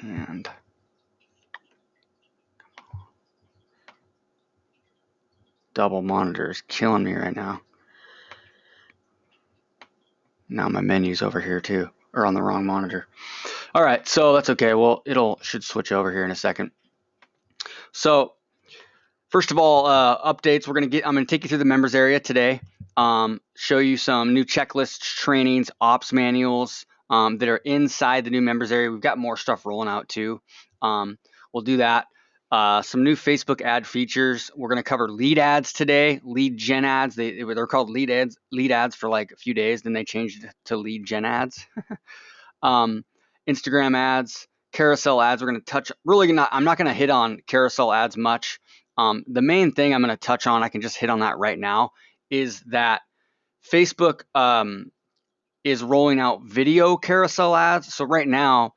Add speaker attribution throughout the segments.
Speaker 1: And double monitor is killing me right now. Now my menu's over here too, or on the wrong monitor. All right, so that's okay. Well, should switch over here in a second. So first of all, updates. I'm gonna take you through the members area today. Show you some new checklists, trainings, ops manuals that are inside the new members area. We've got more stuff rolling out too. We'll do that. Some new Facebook ad features. We're going to cover lead ads today, lead gen ads. They're called lead ads for like a few days, then they changed it to lead gen ads. Instagram ads, carousel ads. We're going to touch. I'm not going to hit on carousel ads much. The main thing I'm going to touch on, I can just hit on that right now, is that Facebook is rolling out video carousel ads. So right now,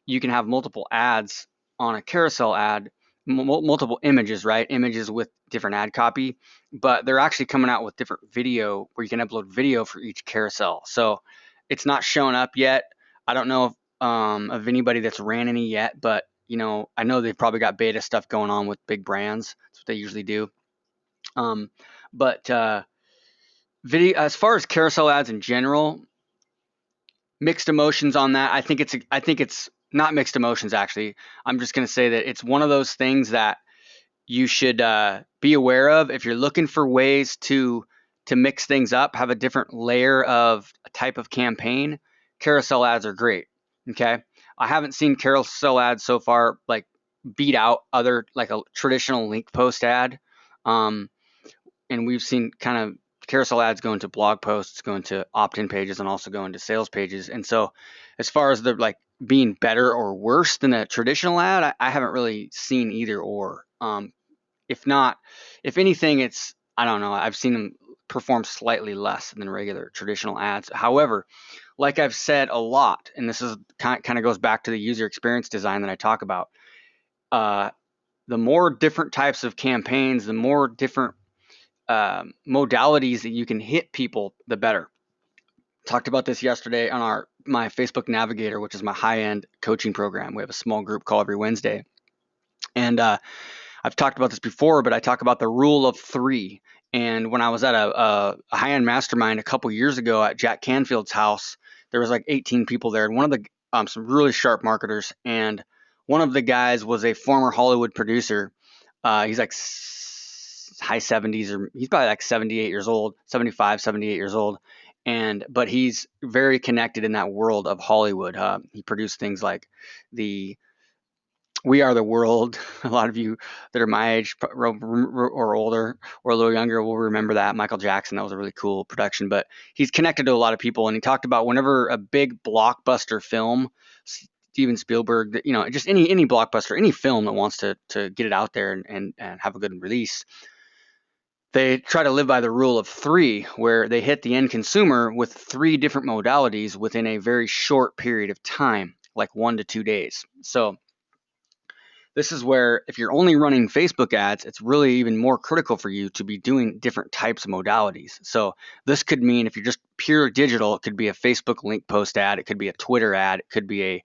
Speaker 1: you can have multiple ads on a carousel ad, multiple images, right? Images with different ad copy, but they're actually coming out with different video where you can upload video for each carousel. So it's not showing up yet. I don't know of anybody that's ran any yet, but I know they've probably got beta stuff going on with big brands. That's what they usually do. But video, as far as carousel ads in general, mixed emotions on that. I think it's not mixed emotions, actually. I'm just going to say that it's one of those things that you should be aware of if you're looking for ways to mix things up, have a different layer of a type of campaign. Carousel ads are great. Okay, I haven't seen carousel ads so far like beat out other like a traditional link post ad, and we've seen kind of carousel ads go into blog posts, go into opt-in pages, and also go into sales pages. And so as far as the like being better or worse than a traditional ad, I haven't really seen either or. If anything, I don't know, I've seen them perform slightly less than regular traditional ads. However, like I've said a lot, and this is kind of goes back to the user experience design that I talk about, the more different types of campaigns, the more different modalities that you can hit people, the better. Talked about this yesterday on my Facebook Navigator, which is my high-end coaching program. We have a small group call every Wednesday. And I've talked about this before, but I talk about the rule of 3. And when I was at a high-end mastermind a couple years ago at Jack Canfield's house, there was like 18 people there. And one of the some really sharp marketers, and one of the guys was a former Hollywood producer. He's like high 70s, or he's probably like 78 years old, 75, 78 years old. But he's very connected in that world of Hollywood. He produced things like the We Are the World. A lot of you that are my age or older or a little younger will remember that. Michael Jackson, that was a really cool production. But he's connected to a lot of people, and he talked about whenever a big blockbuster film, Steven Spielberg, just any blockbuster, any film that wants to get it out there and have a good release, they try to live by the rule of 3, where they hit the end consumer with 3 different modalities within a very short period of time, like 1 to 2 days. So this is where if you're only running Facebook ads, it's really even more critical for you to be doing different types of modalities. So this could mean if you're just pure digital, it could be a Facebook link post ad, it could be a Twitter ad, it could be a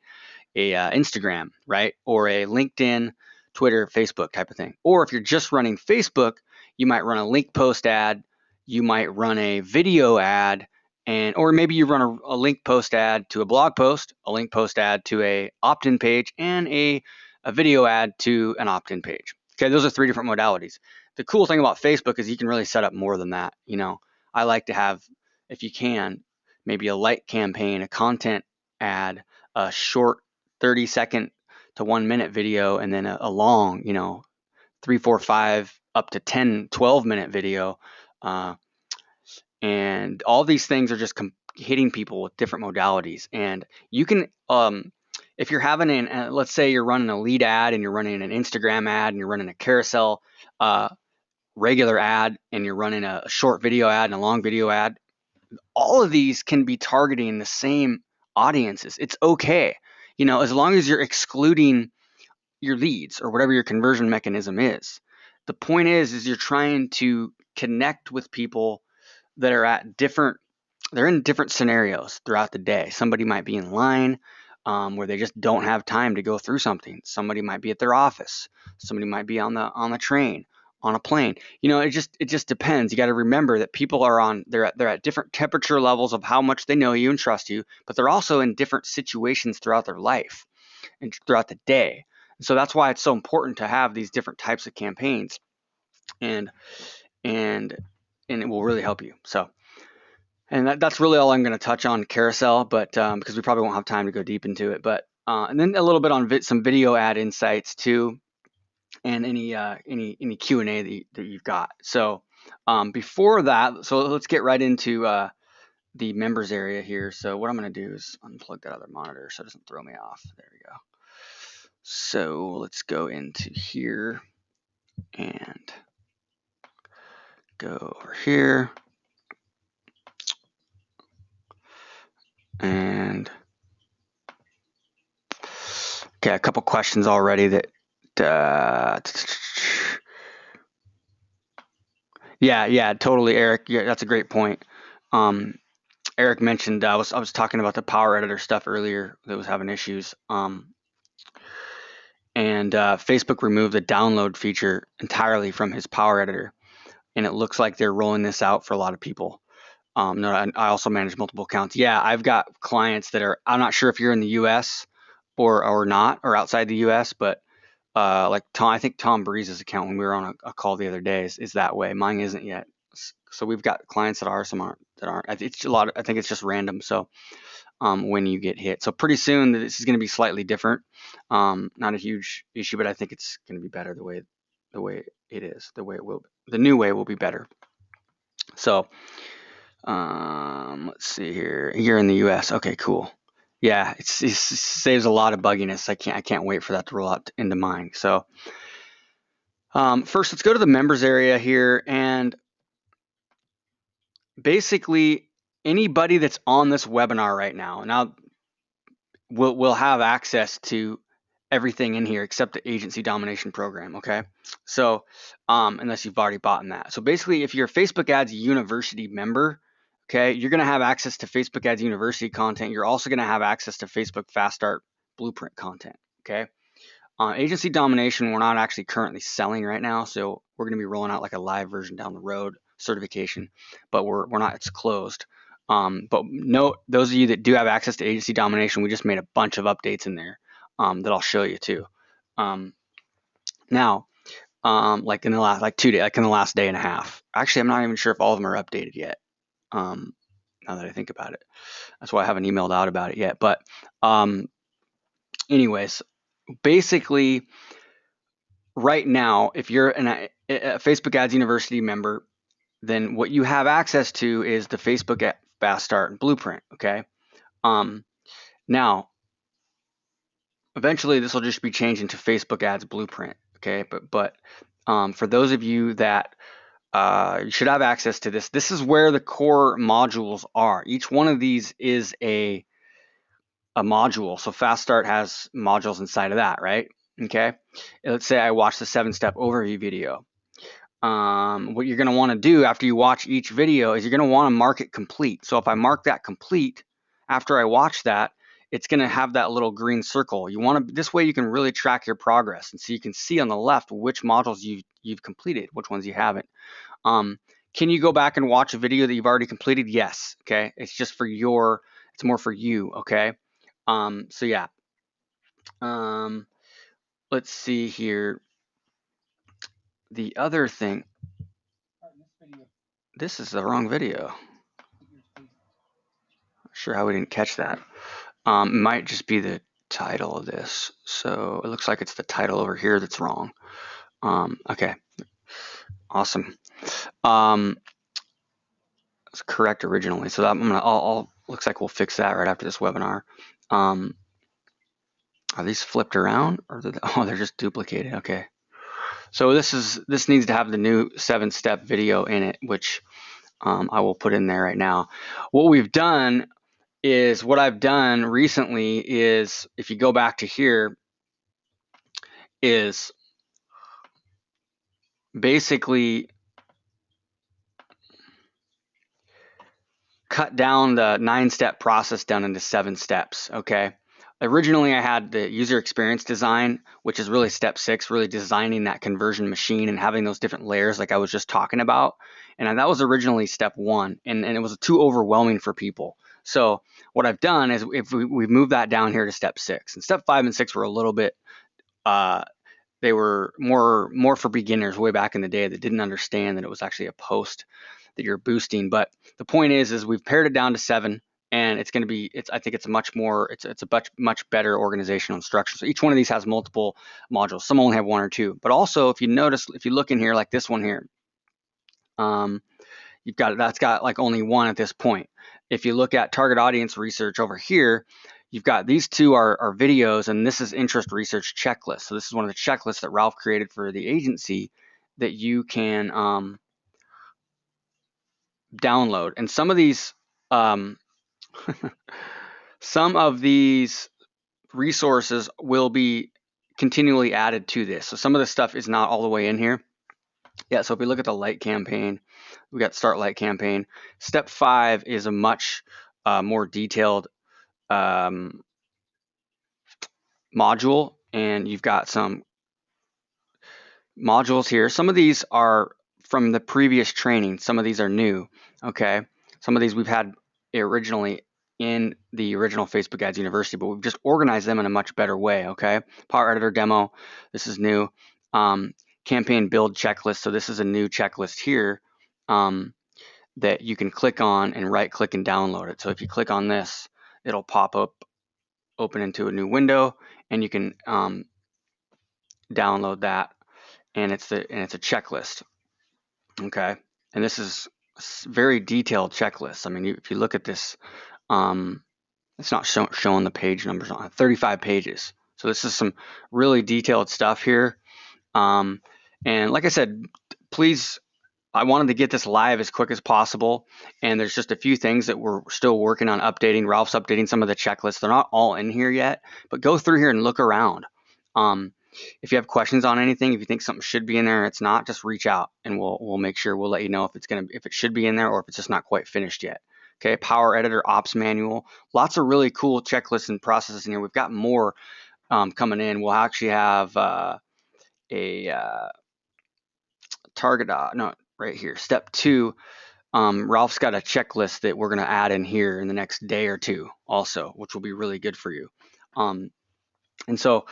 Speaker 1: Instagram, right? Or a LinkedIn, Twitter, Facebook type of thing. Or if you're just running Facebook, you might run a link post ad, you might run a video ad, or maybe you run a link post ad to a blog post, a link post ad to a opt-in page, and a video ad to an opt-in page. Okay, those are 3 different modalities. The cool thing about Facebook is you can really set up more than that. I like to have, if you can, maybe a light campaign, a content ad, a short 30-second to 1 minute video, and then a long, 3, 4, 5, up to 10, 12-minute video. And all these things are just hitting people with different modalities. And you can, if you're having let's say you're running a lead ad and you're running an Instagram ad and you're running a carousel regular ad and you're running a short video ad and a long video ad, all of these can be targeting the same audiences. It's okay. As long as you're excluding your leads or whatever your conversion mechanism is. The point is you're trying to connect with people that are they're in different scenarios throughout the day. Somebody might be in line. where they just don't have time to go through something. Somebody might be at their office, somebody might be on the train, on a plane. It just depends. You got to remember that people are they're at different temperature levels of how much they know you and trust you, but they're also in different situations throughout their life and throughout the day. So that's why it's so important to have these different types of campaigns, and it will really help you. So, and that's really all I'm going to touch on carousel, but because we probably won't have time to go deep into it. But and then a little bit on some video ad insights too, and any Q&A that you've got. So before that, so let's get right into the members area here. So what I'm going to do is unplug that other monitor so it doesn't throw me off. There we go. So let's go into here and go over here. And okay, a couple questions already that yeah, totally, Eric. Yeah, that's a great point. Eric mentioned I was talking about the Power Editor stuff earlier that was having issues. And Facebook removed the download feature entirely from his Power Editor, and it looks like they're rolling this out for a lot of people. No, I also manage multiple accounts. Yeah, I've got clients that are. I'm not sure if you're in the U.S. or not, or outside the U.S., but like I think Tom Breeze's account when we were on a call the other day is that way. Mine isn't yet. So we've got clients that are, some aren't. It's a lot. I think it's just random. So when you get hit, so pretty soon this is going to be slightly different. Not a huge issue, but I think it's going to be better the way it is. The new way will be better. So let's see here. Here in the U.S. Okay, cool. Yeah, it saves a lot of bugginess. I can't wait for that to roll out into mine. So first, let's go to the members area here, and basically anybody that's on this webinar right now will have access to everything in here except the agency domination program. Okay, so unless you've already bought in that. So basically, if you're a Facebook Ads University member, okay, you're going to have access to Facebook Ads University content. You're also going to have access to Facebook Fast Start Blueprint content. Okay. Agency domination, we're not actually currently selling right now, so we're going to be rolling out like a live version down the road, certification, but we're not. It's closed. But note, those of you that do have access to agency domination, we just made a bunch of updates in there that I'll show you too. Now, like in the last 2 days, like in the last day and a half. Actually, I'm not even sure if all of them are updated yet. Now that I think about it, that's why I haven't emailed out about it yet. But anyways, basically, right now, if you're a Facebook Ads University member, then what you have access to is the Facebook Fast Start Blueprint. Okay. Now, eventually, this will just be changed into Facebook Ads Blueprint. Okay, but for those of you that you should have access to this. This is where the core modules are. Each one of these is a module. So Fast Start has modules inside of that, right? Okay. Let's say I watch the 7-step overview video. What you're going to want to do after you watch each video is you're going to want to mark it complete. So if I mark that complete after I watch that, it's going to have that little green circle. You want to, this way you can really track your progress, and so you can see on the left which modules you've completed, which ones you haven't. Can you go back and watch a video that you've already completed? Yes. Okay. It's just for it's more for you. Okay. So yeah. Let's see here. The other thing. This is the wrong video. Not sure how we didn't catch that. It might just be the title of this. So it looks like it's the title over here that's wrong. Okay. Awesome. It's correct originally. So that I'll looks like we'll fix that right after this webinar. Are these flipped around, or they're just duplicated? Okay. So this needs to have the new 7-step video in it, which I will put in there right now. What I've done recently is, if you go back to here, is basically cut down the 9-step process down into 7 steps. Okay. Originally, I had the user experience design, which is really step 6, really designing that conversion machine and having those different layers like I was just talking about. And that was originally step 1, and it was too overwhelming for people. So what I've done is if we've moved that down here to step 6. And step 5 and 6 were a little bit, they were more for beginners way back in the day that didn't understand that it was actually a post that you're boosting. But the point is we've pared it down to 7. And it's going to be, I think it's a much better organizational structure. So each one of these has multiple modules. Some only have 1 or 2. But also, if you notice, if you look in here, like this one here, that's got like only 1 at this point. If you look at target audience research over here, you've got these 2 are videos, and this is interest research checklist. So this is one of the checklists that Ralph created for the agency that you can download. And some of these some of these resources will be continually added to this. So some of this stuff is not all the way in here. Yeah, so if we look at the light campaign, we got start light campaign. Step 5 is a much more detailed module, and you've got some modules here. Some of these are from the previous training. Some of these are new, okay? Some of these we've had originally in the original Facebook Ads University, but we've just organized them in a much better way, okay? Power Editor demo, this is new. Campaign build checklist, so this is a new checklist here that you can click on and right click and download it. So if you click on this, it'll pop up, open into a new window, and you can download that, and it's a checklist, okay? And this is a very detailed checklist. I mean, if you look at this, it's not showing the page numbers on it, 35 pages. So this is some really detailed stuff here. And like I said, please, I wanted to get this live as quick as possible, and there's just a few things that we're still working on updating. Ralph's updating some of the checklists. They're not all in here yet, but go through here and look around. If you have questions on anything, if you think something should be in there and it's not, just reach out and we'll make sure we'll let you know if it should be in there or if it's just not quite finished yet. Okay, Power Editor Ops Manual, lots of really cool checklists and processes in here. We've got more coming in. We'll actually have a target, right here, step 2. Ralph's got a checklist that we're going to add in here in the next day or 2 also, which will be really good for you. And so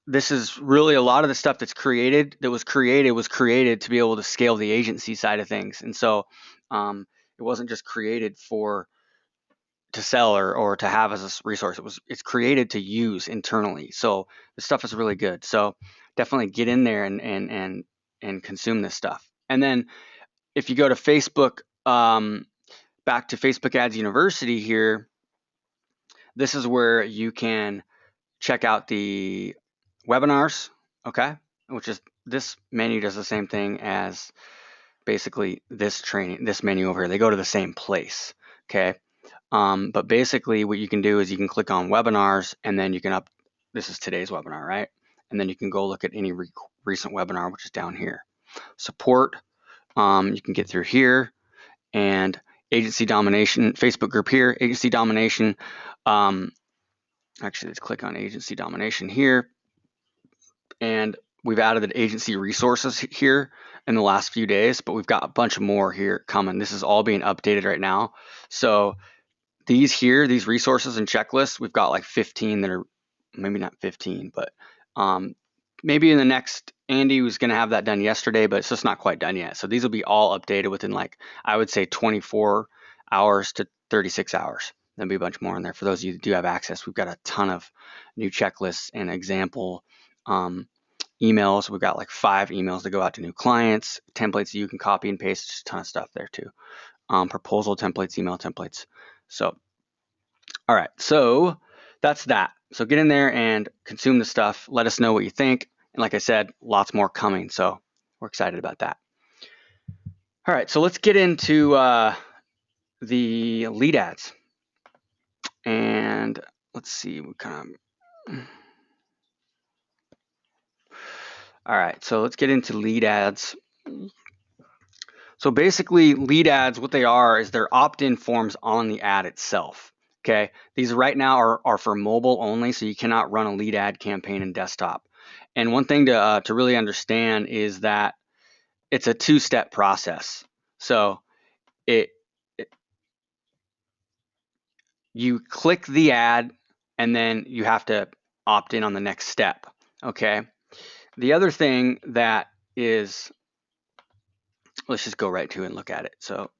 Speaker 1: this is really a lot of the stuff that was created to be able to scale the agency side of things. And so it wasn't just created to sell or to have as a resource. It's created to use internally. So the stuff is really good. So definitely get in there and consume this stuff. And then if you go to Facebook, back to Facebook Ads University here, this is where you can check out the webinars, okay? Which is, this menu does the same thing as basically this menu over here. They go to the same place, okay? But basically what you can do is you can click on webinars, and then you can this is today's webinar, right? And then you can go look at any recent webinar, which is down here. Support, you can get through here, and agency domination, Facebook group here, agency domination. Actually, let's click on agency domination here. And we've added the agency resources here in the last few days, but we've got a bunch more here coming. This is all being updated right now. So these resources and checklists, we've got like 15 that are, maybe not 15, but maybe in the next, Andy was going to have that done yesterday, but it's just not quite done yet. So these will be all updated within, like, I would say 24 hours to 36 hours. There'll be a bunch more in there. For those of you that do have access, we've got a ton of new checklists and example emails. We've got like 5 emails to go out to new clients, templates that you can copy and paste, just a ton of stuff there too. Proposal templates, email templates. So, all right, so that's that. So get in there and consume the stuff. Let us know what you think. And like I said, lots more coming. So we're excited about that. All right, so let's get into the lead ads. And let's see what kind of... All right, so let's get into lead ads. So basically, lead ads, what they are is they're opt-in forms on the ad itself. Okay, these right now are for mobile only, so you cannot run a lead ad campaign in desktop. And one thing to really understand is that it's a two-step process. So it you click the ad and then you have to opt in on the next step. Okay. The other thing that is, let's just go right to it and look at it. So,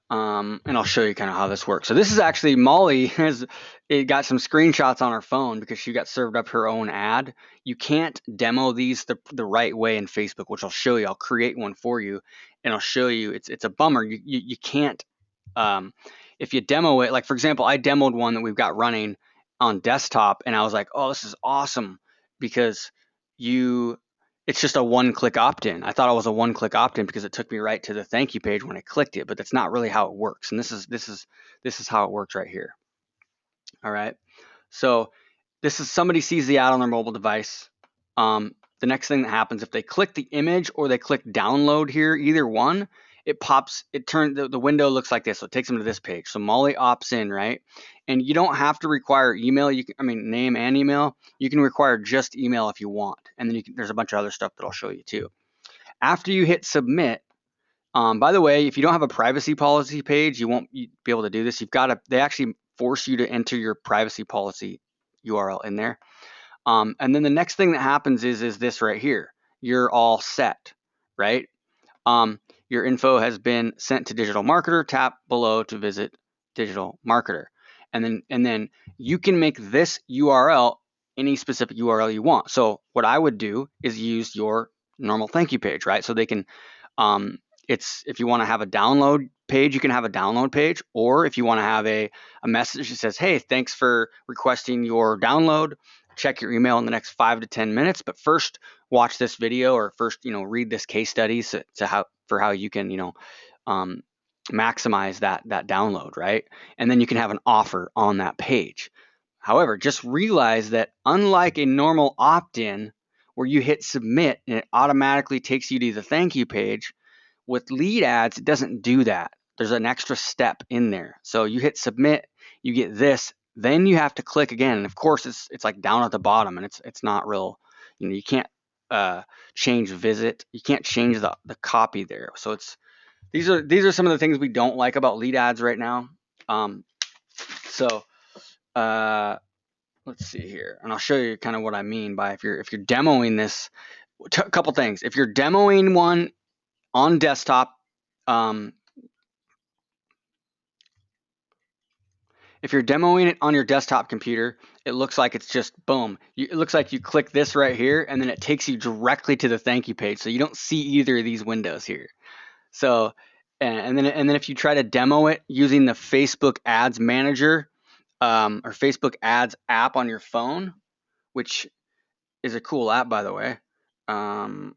Speaker 1: and I'll show you kind of how this works. So this is actually Molly got some screenshots on her phone because she got served up her own ad. You can't demo these the right way in Facebook, which I'll show you. I'll create one for you and I'll show you. It's a bummer. You can't, if you demo it, like for example, I demoed one that we've got running on desktop and I was like, oh, this is awesome because it's just a one-click opt-in. I thought it was a one-click opt-in because it took me right to the thank you page when I clicked it, but that's not really how it works. And this is how it works right here. All right. So this is somebody sees the ad on their mobile device. The next thing that happens, if they click the image or they click download here, either one, the window looks like this. So it takes them to this page. So Molly opts in, right? And you don't have to require email. Name and email. You can require just email if you want. And then there's a bunch of other stuff that I'll show you too. After you hit submit, by the way, if you don't have a privacy policy page, you won't be able to do this. They actually force you to enter your privacy policy URL in there. And then the next thing that happens is this right here. You're all set, right? Your info has been sent to Digital Marketer. Tap below to visit Digital Marketer. And then you can make this URL any specific URL you want. So what I would do is use your normal thank you page, right? So they can, if you want to have a download page, you can have a download page, or if you want to have a message that says, hey, thanks for requesting your download. Check your email in the next 5 to 10 minutes, but first watch this video or first, read this case study for how you can, maximize that download, right? And then you can have an offer on that page. However, just realize that unlike a normal opt-in where you hit submit and it automatically takes you to the thank you page, with lead ads, it doesn't do that. There's an extra step in there. So you hit submit, you get this, then you have to click again. And of course, it's like down at the bottom, and it's not real. You can't change visit. You can't change the copy there. So these are some of the things we don't like about lead ads right now. Let's see here, and I'll show you kind of what I mean by if you're demoing this. A couple things. If you're demoing one on desktop, if you're demoing it on your desktop computer, it looks like it's just boom. It looks like you click this right here, and then it takes you directly to the thank you page. So you don't see either of these windows here. So, and then if you try to demo it using the Facebook Ads Manager or Facebook Ads app on your phone, which is a cool app, by the way. In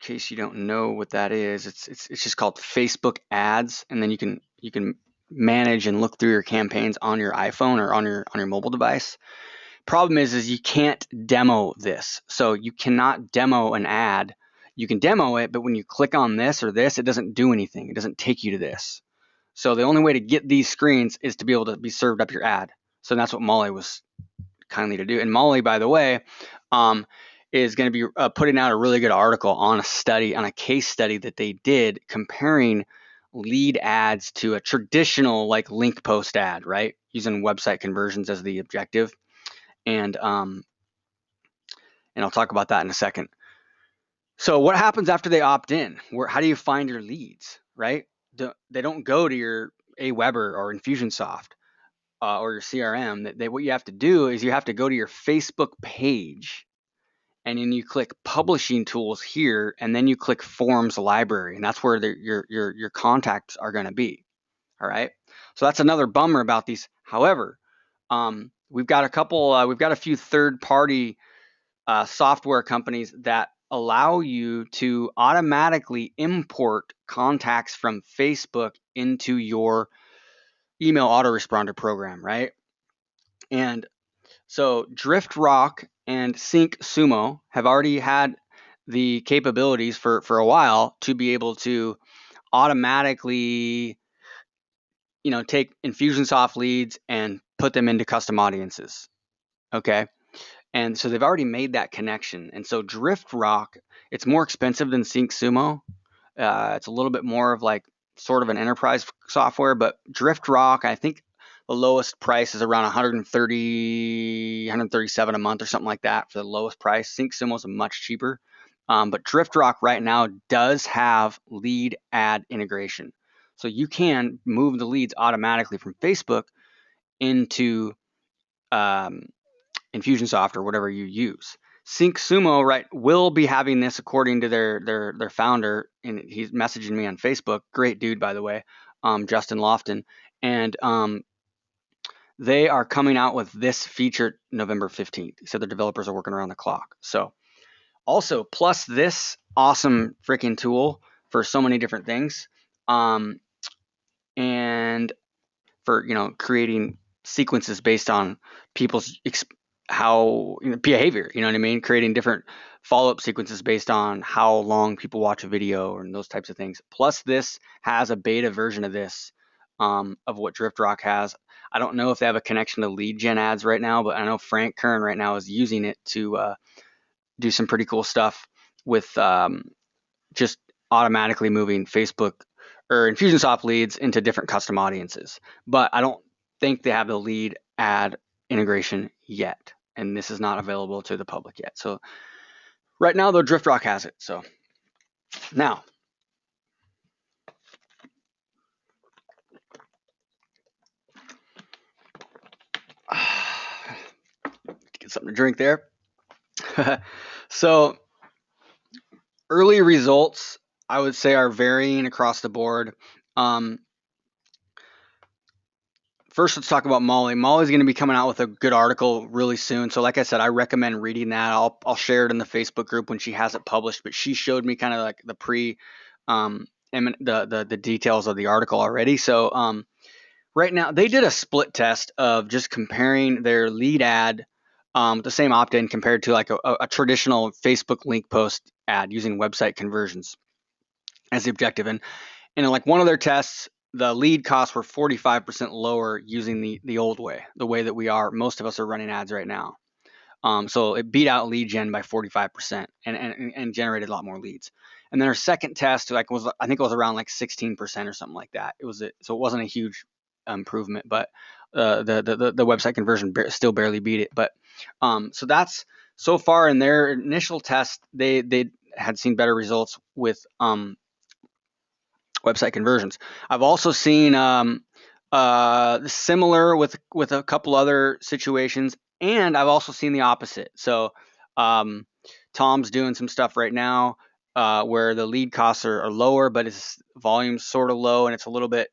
Speaker 1: case you don't know what that is, it's just called Facebook Ads, and then you can manage and look through your campaigns on your iPhone or on your mobile device. Problem is you can't demo this. So you cannot demo an ad. You can demo it, but when you click on this or this, it doesn't do anything. It doesn't take you to this. So the only way to get these screens is to be able to be served up your ad. So that's what Molly was kindly to do. And Molly, by the way, is going to be putting out a really good article on a case study that they did comparing lead ads to a traditional like link post ad, right? Using website conversions as the objective. And I'll talk about that in a second. So what happens after they opt in? How do you find your leads, right? They don't go to your Aweber or Infusionsoft or your CRM. What you have to do is you have to go to your Facebook page, and then you click Publishing Tools here, and then you click Forms Library, and that's where your contacts are going to be. All right. So that's another bummer about these. However, we've got a few third-party software companies that allow you to automatically import contacts from Facebook into your email autoresponder program, right? And so DriftRock and SyncSumo have already had the capabilities for a while to be able to automatically take Infusionsoft leads and put them into custom audiences. Okay. And so they've already made that connection. And so DriftRock, it's more expensive than SyncSumo. It's a little bit more of like sort of an enterprise software, but DriftRock, I think the lowest price is around 130, 137 a month or something like that for the lowest price. SyncSumo is much cheaper. But DriftRock right now does have lead ad integration. So you can move the leads automatically from Facebook into Infusionsoft or whatever you use. SyncSumo, right, will be having this according to their founder, and he's messaging me on Facebook. Great dude, by the way, Justin Lofton, and they are coming out with this feature November 15th. So the developers are working around the clock. So also, plus this awesome freaking tool for so many different things, and for creating sequences based on people's behavior. You know what I mean? Creating different follow-up sequences based on how long people watch a video and those types of things. Plus, this has a beta version of this, of what DriftRock has. I don't know if they have a connection to lead gen ads right now, but I know Frank Kern right now is using it to do some pretty cool stuff with just automatically moving Facebook or Infusionsoft leads into different custom audiences. But I don't think they have the lead ad integration yet, and this is not available to the public yet. So right now, though, DriftRock has it. So now, get something to drink there. So early results, I would say, are varying across the board. First, let's talk about Molly. Molly's going to be coming out with a good article really soon. So like I said, I recommend reading that. I'll share it in the Facebook group when she has it published, but she showed me kind of like the the details of the article already. So right now they did a split test of just comparing their lead ad, the same opt-in compared to like a traditional Facebook link post ad using website conversions as the objective. And in like one of their tests, the lead costs were 45% lower using the old way, the way that most of us are running ads right now. So it beat out lead gen by 45% and generated a lot more leads. And then our second test I think it was around like 16% or something like that. So it wasn't a huge improvement, but the website conversion still barely beat it. But so that's so far in their initial test, they had seen better results with website conversions. I've also seen similar with a couple other situations, and I've also seen the opposite. So Tom's doing some stuff right now where the lead costs are lower, but its volume's sort of low, and it's a little bit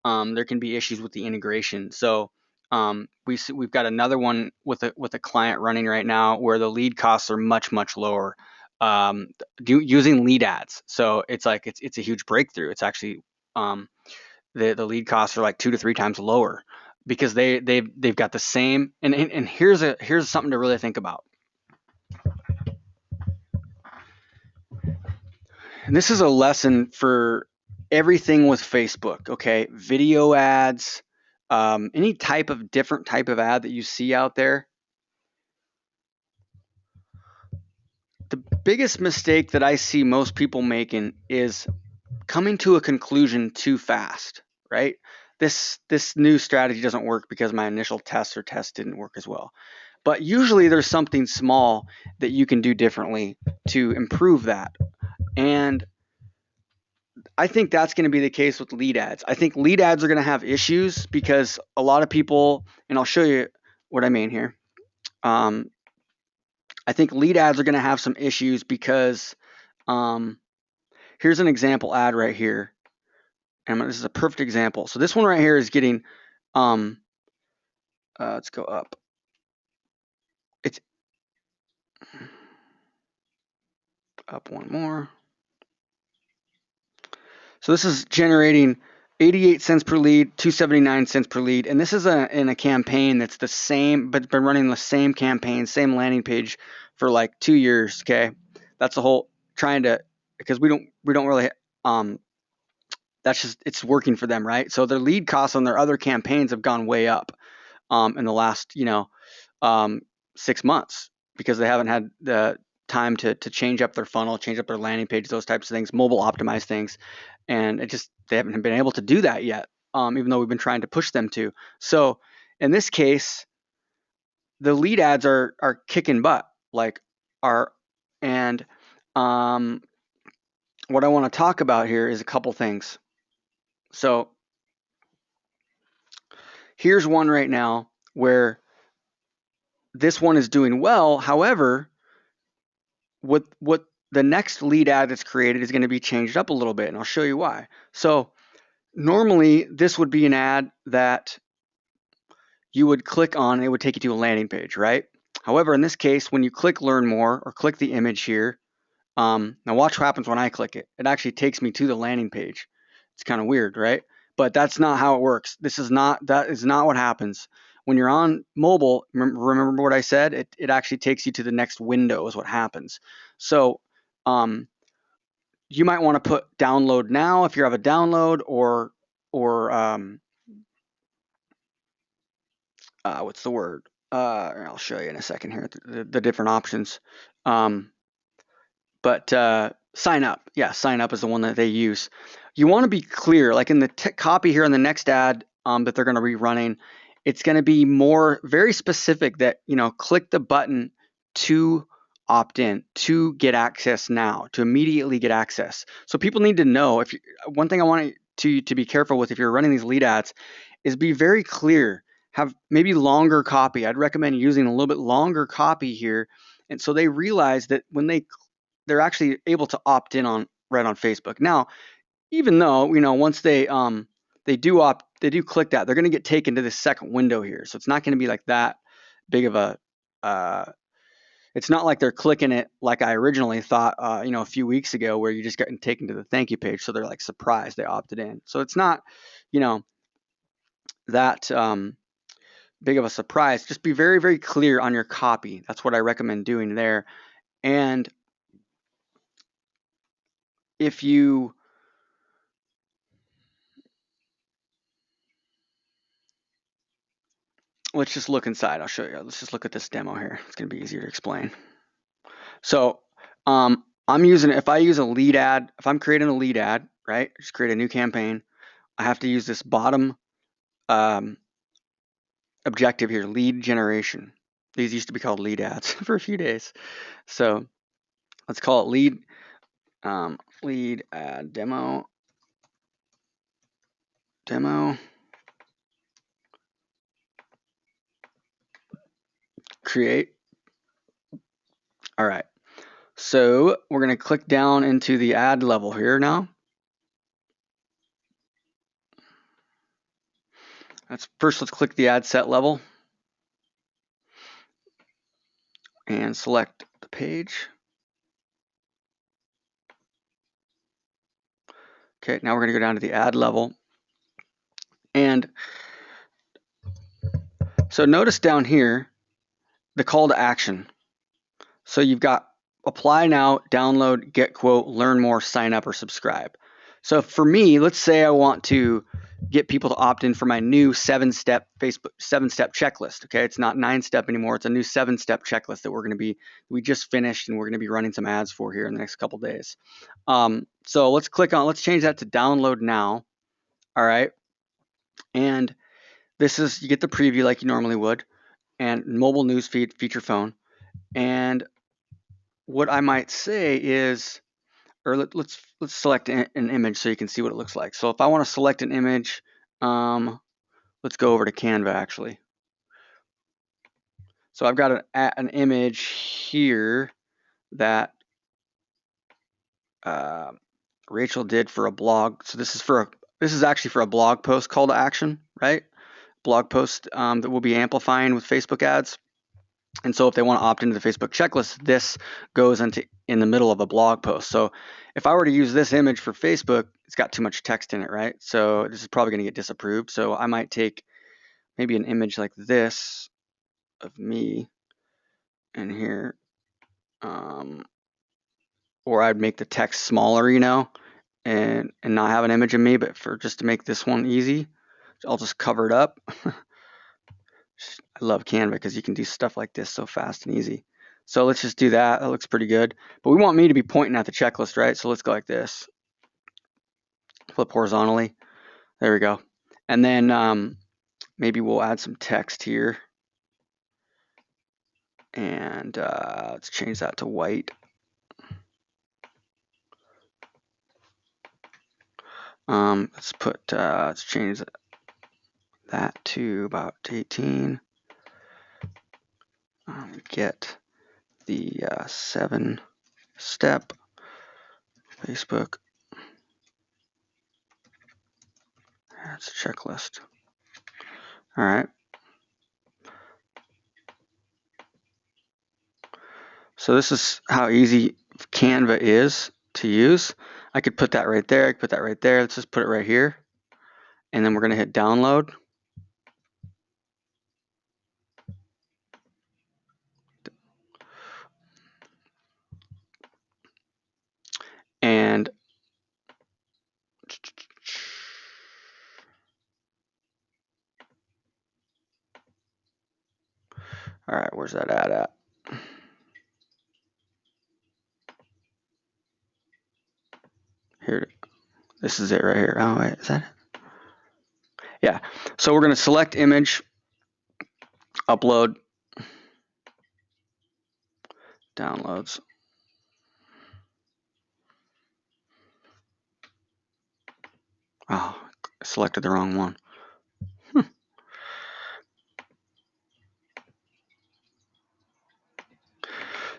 Speaker 1: there can be issues with the integration. So we've got another one with a client running right now where the lead costs are much lower. Using lead ads. So it's like it's a huge breakthrough. It's actually the lead costs are like 2 to 3 times lower because they've got the same. And here's something to really think about. And this is a lesson for everything with Facebook. Okay, video ads, any different type of ad that you see out there. The biggest mistake that I see most people making is coming to a conclusion too fast, right? This new strategy doesn't work because my initial test didn't work as well. But usually there's something small that you can do differently to improve that. And I think that's going to be the case with lead ads. I think lead ads are going to have issues because a lot of people, and I'll show you what I mean here. I think lead ads are going to have some issues because here's an example ad right here. And this is a perfect example. So this one right here is getting, let's go up. It's up one more. So this is generating 88 cents per lead, 279 cents per lead. And this is in a campaign that's the same, but been running the same campaign, same landing page for like 2 years. Okay. That's the whole because we don't really, it's working for them, right? So their lead costs on their other campaigns have gone way up in the last 6 months because they haven't had the time to change up their funnel, change up their landing page, those types of things, mobile optimize things, and they haven't been able to do that yet, even though we've been trying to push them to. So in this case, the lead ads are kicking butt, like are and what I want to talk about here is a couple things. So here's one right now where this one is doing well. However, what the next lead ad that's created is going to be changed up a little bit, and I'll show you why. So normally this would be an ad that you would click on and it would take you to a landing page, right? However, in this case, when you click learn more or click the image here, now watch what happens when I click it. It actually takes me to the landing page. It's kind of weird, right? But that's not how it works. That is not what happens. When you're on mobile, remember what I said? It actually takes you to the next window is what happens. So you might want to put download now if you have a download, or what's the word? I'll show you in a second here the different options. But sign up. Yeah, sign up is the one that they use. You want to be clear, like in the copy here in the next ad that they're going to be running, it's going to be very specific that, click the button to opt in, to get access now, to immediately get access. So people need to know. One thing I want to be careful with if you're running these lead ads is be very clear. Have maybe longer copy. I'd recommend using a little bit longer copy here, and so they realize that when they're actually able to opt in right on Facebook. Now, even though once they do click that, they're going to get taken to this second window here. So it's not going to be like that big of a. It's not like they're clicking it like I originally thought, a few weeks ago, where you just getting taken to the thank you page. So they're like surprised they opted in. So it's not, that big of a surprise. Just be very, very clear on your copy. That's what I recommend doing there. And if you let's just look inside. I'll show you. Let's just look at this demo here. It's going to be easier to explain. So I'm using, if I use a lead ad, if I'm creating a lead ad, right, just create a new campaign, I have to use this bottom objective here, lead generation. These used to be called lead ads for a few days. So let's call it lead ad demo. Create. All right. So we're going to click down into the ad level here now. Let's click the ad set level and select the page. Okay, now we're going to go down to the ad level. And so notice down here the call to action. So you've got apply now, download, get quote, learn more, sign up, or subscribe. So for me, let's say I want to get people to opt in for my new 7-step checklist. Okay, it's not 9-step anymore. It's a new 7-step checklist that we just finished, and we're going to be running some ads for here in the next couple days. So let's change that to download now. All right, and you get the preview like you normally would, and mobile news feed, feature phone. And what I might say is, or let's select an image so you can see what it looks like. So if I want to select an image, let's go over to Canva actually. So I've got an image here that Rachel did for a blog. So this is actually for a blog post call to action, right? Blog post that we'll be amplifying with Facebook ads. And so if they want to opt into the Facebook checklist, this goes in the middle of a blog post. So if I were to use this image for Facebook, it's got too much text in it, right? So this is probably going to get disapproved. So I might take maybe an image like this of me in here, or I'd make the text smaller, and not have an image of me, but for just to make this one easy, I'll just cover it up. I love Canva because you can do stuff like this so fast and easy. So let's just do that. That looks pretty good. But we want me to be pointing at the checklist, right? So let's go like this. Flip horizontally. There we go. And then maybe we'll add some text here. And let's change that to white. Let's change that to about 18. Get the 7-step Facebook ads checklist. All right. So this is how easy Canva is to use. I could put that right there. I could put that right there. Let's just put it right here. And then we're going to hit download. And all right, where's that ad at? Here, this is it right here. Oh, wait, is that it? Yeah, so we're going to select image, upload, downloads. Oh, I selected the wrong one.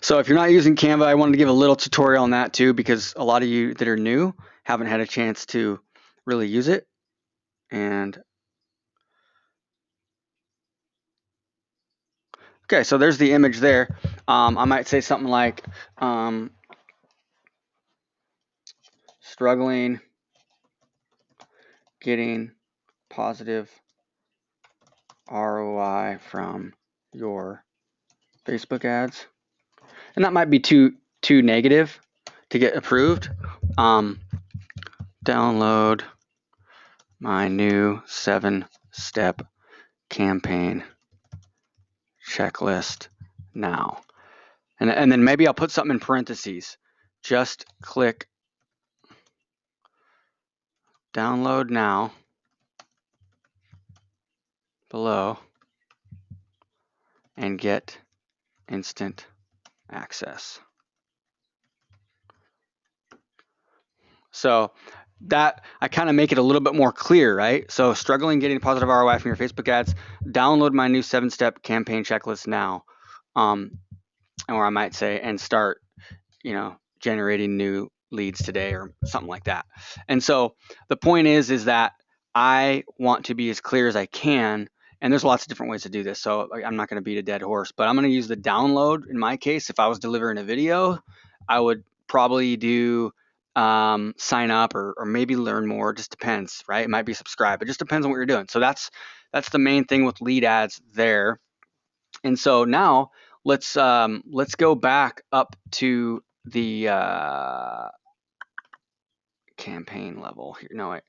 Speaker 1: So if you're not using Canva, I wanted to give a little tutorial on that too, because a lot of you that are new haven't had a chance to really use it. And okay, so there's the image there. I might say something like struggling getting positive ROI from your Facebook ads. And that might be too negative to get approved. Download my new 7-step campaign checklist now. And then maybe I'll put something in parentheses. Just click download now below and get instant access. So that I kind of make it a little bit more clear, right? So struggling getting positive ROI from your Facebook ads, download my new 7-step campaign checklist now. Or I might say, and start, generating new leads today or something like that. And so the point is that I want to be as clear as I can. And there's lots of different ways to do this. So I'm not going to beat a dead horse, but I'm going to use the download. In my case, if I was delivering a video, I would probably do sign up or maybe learn more. It just depends, right? It might be subscribe. It just depends on what you're doing. So that's the main thing with lead ads there. And so now let's go back up to the campaign level here. No, wait.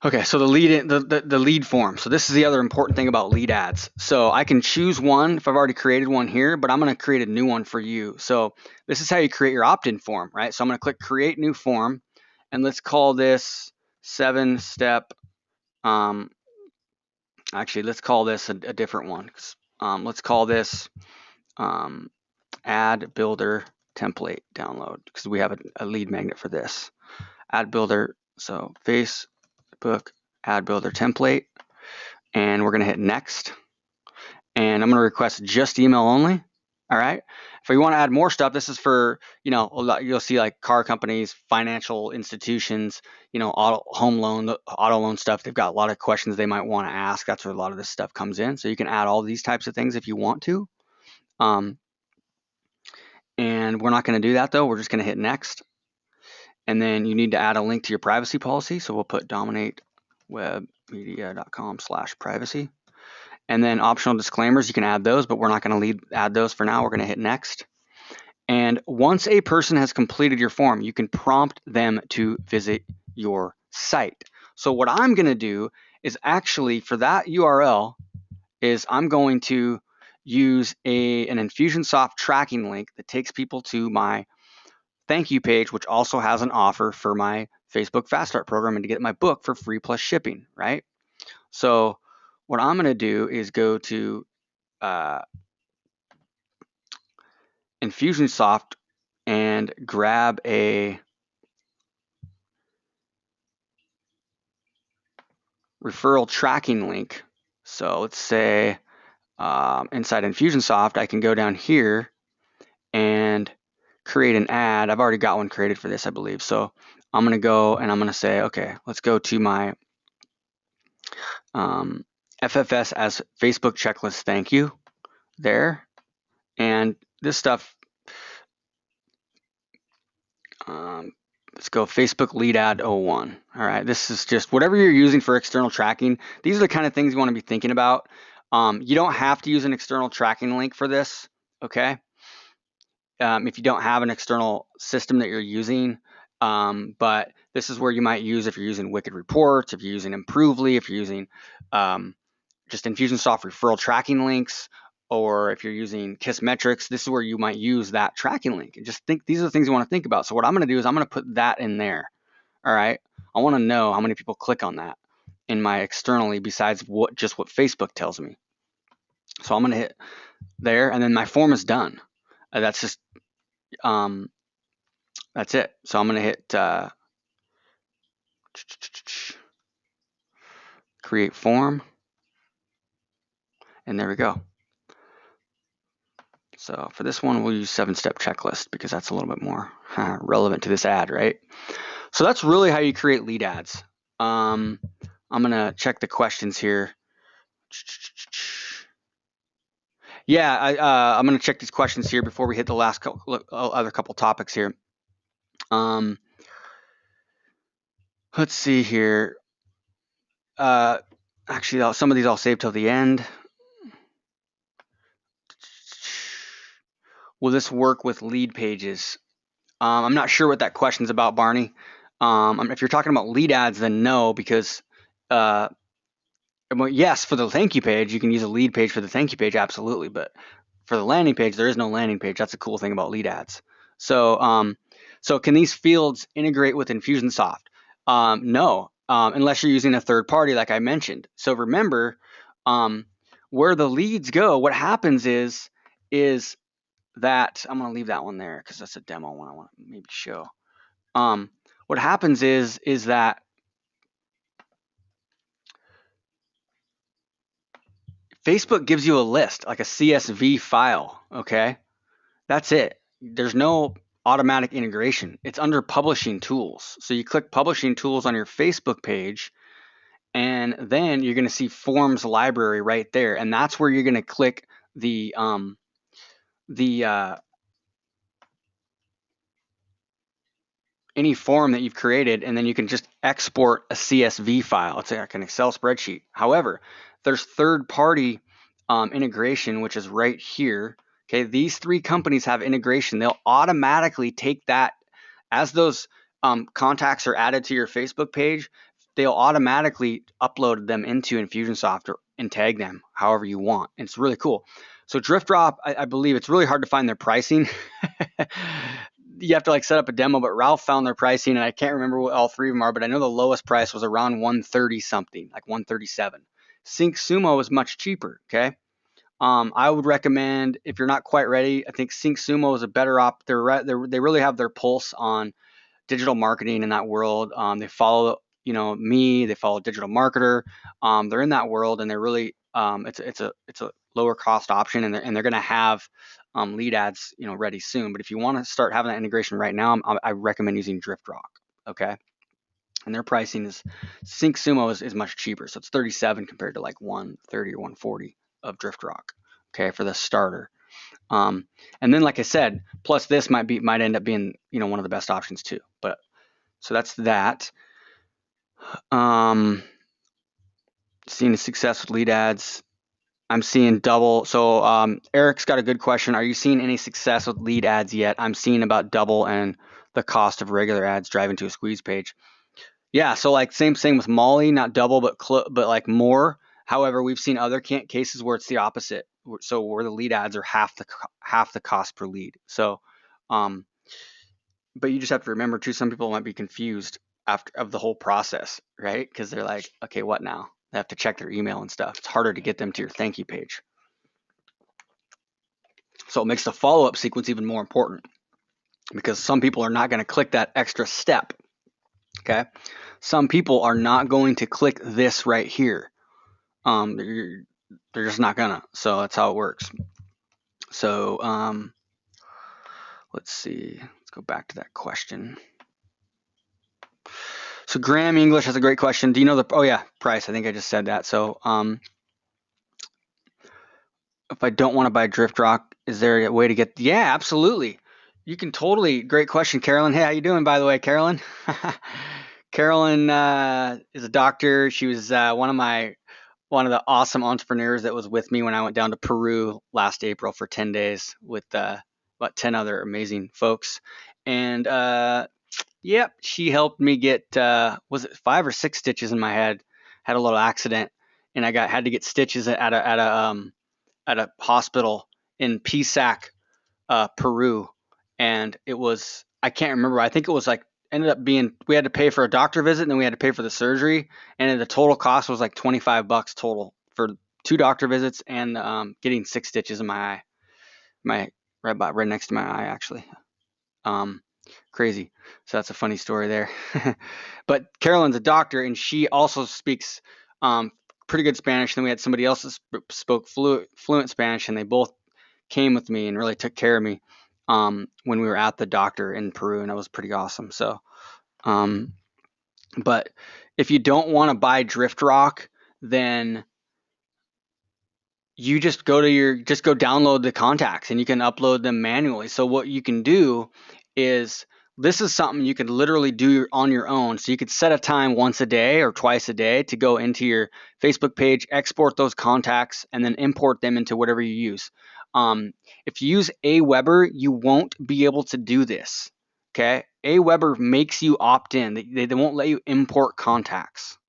Speaker 1: Okay, so the lead form. So this is the other important thing about lead ads. So I can choose one if I've already created one here, but I'm going to create a new one for you. So this is how you create your opt-in form, right? So I'm going to click create new form, and let's call this 7-step. Actually, let's call this a different one. Let's call this ad builder template download, because we have a lead magnet for this. Ad builder, so Facebook ad builder template, and we're going to hit next. And I'm going to request just email only. All right. If we want to add more stuff, this is for, you'll see like car companies, financial institutions, auto loan stuff. They've got a lot of questions they might want to ask. That's where a lot of this stuff comes in. So you can add all these types of things if you want to. And we're not going to do that though. We're just going to hit next. And then you need to add a link to your privacy policy. So we'll put dominatewebmedia.com/privacy. And then optional disclaimers, you can add those, but we're not going to add those for now. We're going to hit next. And once a person has completed your form, you can prompt them to visit your site. So what I'm going to do is actually for that URL is I'm going to use an Infusionsoft tracking link that takes people to my thank you page, which also has an offer for my Facebook Fast Start program and to get my book for free plus shipping, right? So what I'm going to do is go to Infusionsoft and grab a referral tracking link. So let's say inside Infusionsoft, I can go down here and create an ad. I've already got one created for this, I believe. So I'm going to go and I'm going to say, okay, let's go to my FFS as Facebook checklist. Thank you there. And this stuff, let's go Facebook lead ad 01. All right, this is just whatever you're using for external tracking. These are the kind of things you want to be thinking about. You don't have to use an external tracking link for this, okay? If you don't have an external system that you're using, but this is where you might use if you're using Wicked Reports, if you're using Improvely, if you're using just Infusionsoft referral tracking links, or if you're using Kissmetrics, this is where you might use that tracking link. And just think, these are the things you want to think about. So what I'm going to do is I'm going to put that in there. All right. I want to know how many people click on that in my externally besides what Facebook tells me. So I'm going to hit there, and then my form is done. That's just that's it. So I'm going to hit create form, and there we go. So for this one, we'll use 7-step checklist because that's a little bit more relevant to this ad, right? So that's really how you create lead ads. I'm going to check the questions here. Yeah, I'm going to check these questions here before we hit the last other couple topics here. Let's see here. Actually, some of these I'll save till the end. Will this work with lead pages? I'm not sure what that question's about, Barney. If you're talking about lead ads, then no, because well, yes, for the thank you page, you can use a lead page for the thank you page, absolutely. But for the landing page, there is no landing page. That's a cool thing about lead ads. So, so can these fields integrate with Infusionsoft? No, unless you're using a third party, like I mentioned. So remember, where the leads go, what happens is that I'm going to leave that one there because that's a demo one I want to maybe show. What happens is that Facebook gives you a list, like a CSV file, okay? That's it. There's no automatic integration. It's under publishing tools. So you click publishing tools on your Facebook page, and then you're going to see forms library right there. And that's where you're going to click any form that you've created, and then you can just export a CSV file. It's like an Excel spreadsheet. However, there's third-party integration, which is right here. Okay, these 3 companies have integration. They'll automatically take that as those contacts are added to your Facebook page. They'll automatically upload them into Infusionsoft and tag them however you want. And it's really cool. So DriftDrop, I believe it's really hard to find their pricing. You have to like set up a demo, but Ralph found their pricing, and I can't remember what all 3 of them are, but I know the lowest price was around 130 something, like 137. SyncSumo is much cheaper. Okay. I would recommend, if you're not quite ready, I think SyncSumo is a better they really have their pulse on digital marketing in that world. They follow, me, they follow Digital Marketer. They're in that world, and they're really, it's a lower cost option, and they're going to have lead ads, ready soon. But if you want to start having that integration right now, I recommend using DriftRock. Okay. And their pricing is SyncSumo is much cheaper. So it's 37 compared to like 130 or 140 of DriftRock. Okay. For the starter. And then, like I said, plus this might end up being, one of the best options too. But so that's that. Seeing the success with lead ads. I'm seeing double. So Eric's got a good question. Are you seeing any success with lead ads yet? I'm seeing about double and the cost of regular ads driving to a squeeze page. Yeah, so like same thing with Molly, not double, but like more. However, we've seen other cases where it's the opposite. So where the lead ads are half the cost per lead. So, um, but you just have to remember too. Some people might be confused after of the whole process, right? Because they're like, okay, what now? They have to check their email and stuff. It's harder to get them to your thank you page. So it makes the follow-up sequence even more important because some people are not going to click that extra step. Okay, some people are not going to click this right here. They're just not gonna. So that's how it works. So let's see. Let's go back to that question. So Graham English has a great question. Do you know the? Oh yeah, price. I think I just said that. So if I don't want to buy Drift Rock, is there a way to get? Yeah, absolutely. You can totally. Great question, Carolyn. Hey, how you doing, by the way, Carolyn? Carolyn is a doctor. She was one of the awesome entrepreneurs that was with me when I went down to Peru last April for 10 days with about 10 other amazing folks. And yep, she helped me get was it 5 or 6 stitches in my head. Had a little accident, and I had to get stitches at a hospital in Pisac, Peru, and it was I can't remember. I think it was like ended up being we had to pay for a doctor visit and then we had to pay for the surgery, and the total cost was like $25 total for 2 doctor visits and getting 6 stitches in my eye, right next to my eye actually. Um, Crazy. So that's a funny story there. But Carolyn's a doctor and she also speaks pretty good Spanish. Then we had somebody else that spoke fluent Spanish, and they both came with me and really took care of me when we were at the doctor in Peru, and it was pretty awesome. So, but if you don't want to buy Drift Rock, then you just go download the contacts and you can upload them manually. So what you can do is this is something you can literally do on your own. So you could set a time once a day or twice a day to go into your Facebook page, export those contacts, and then import them into whatever you use. If you use Aweber, you won't be able to do this. Okay, Aweber makes you opt in. They won't let you import contacts.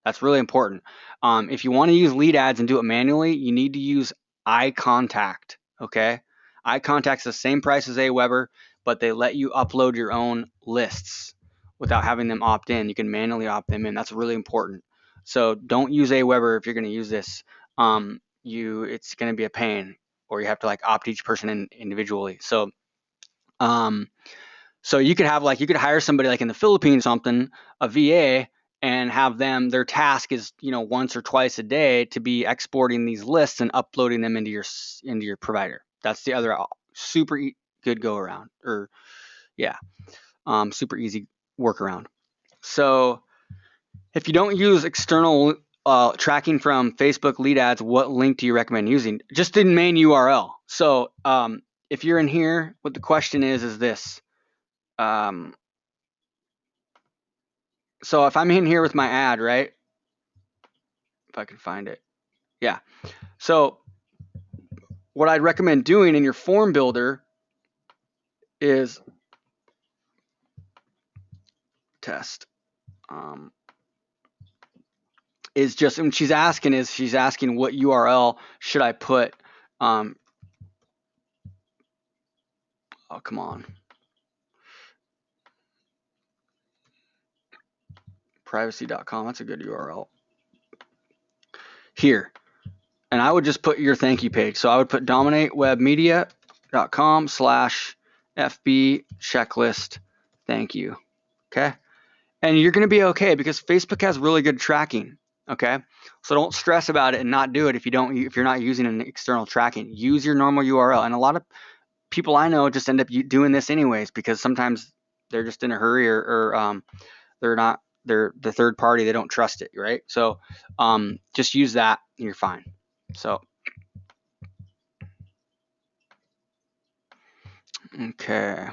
Speaker 1: That's really important. If you want to use lead ads and do it manually, you need to use iContact. Okay, iContact's the same price as Aweber, but they let you upload your own lists without having them opt in. You can manually opt them in. That's really important. So don't use Aweber if you're going to use this. It's going to be a pain, or you have to like opt each person in individually. So you could hire somebody like in the Philippines or something, a VA, and have them, their task is, once or twice a day to be exporting these lists and uploading them into your provider. That's the other super good go around, or yeah, super easy workaround. So if you don't use external tracking from Facebook lead ads, what link do you recommend using? Just the main URL. So if you're in here, what the question is this. So if I'm in here with my ad, right? If I can find it. Yeah. So what I'd recommend doing in your form builder is test. Is just, and she's asking what URL should I put? Oh, come on. Privacy.com. That's a good URL. Here. And I would just put your thank you page. So I would put dominatewebmedia.com/FB checklist thank you. Okay. And you're going to be okay because Facebook has really good tracking. Okay. So don't stress about it and not do it if you're not using an external tracking. Use your normal URL. And a lot of people I know just end up doing this anyways because sometimes they're just in a hurry or they're the third party. They don't trust it. Right. So just use that and you're fine. So, okay.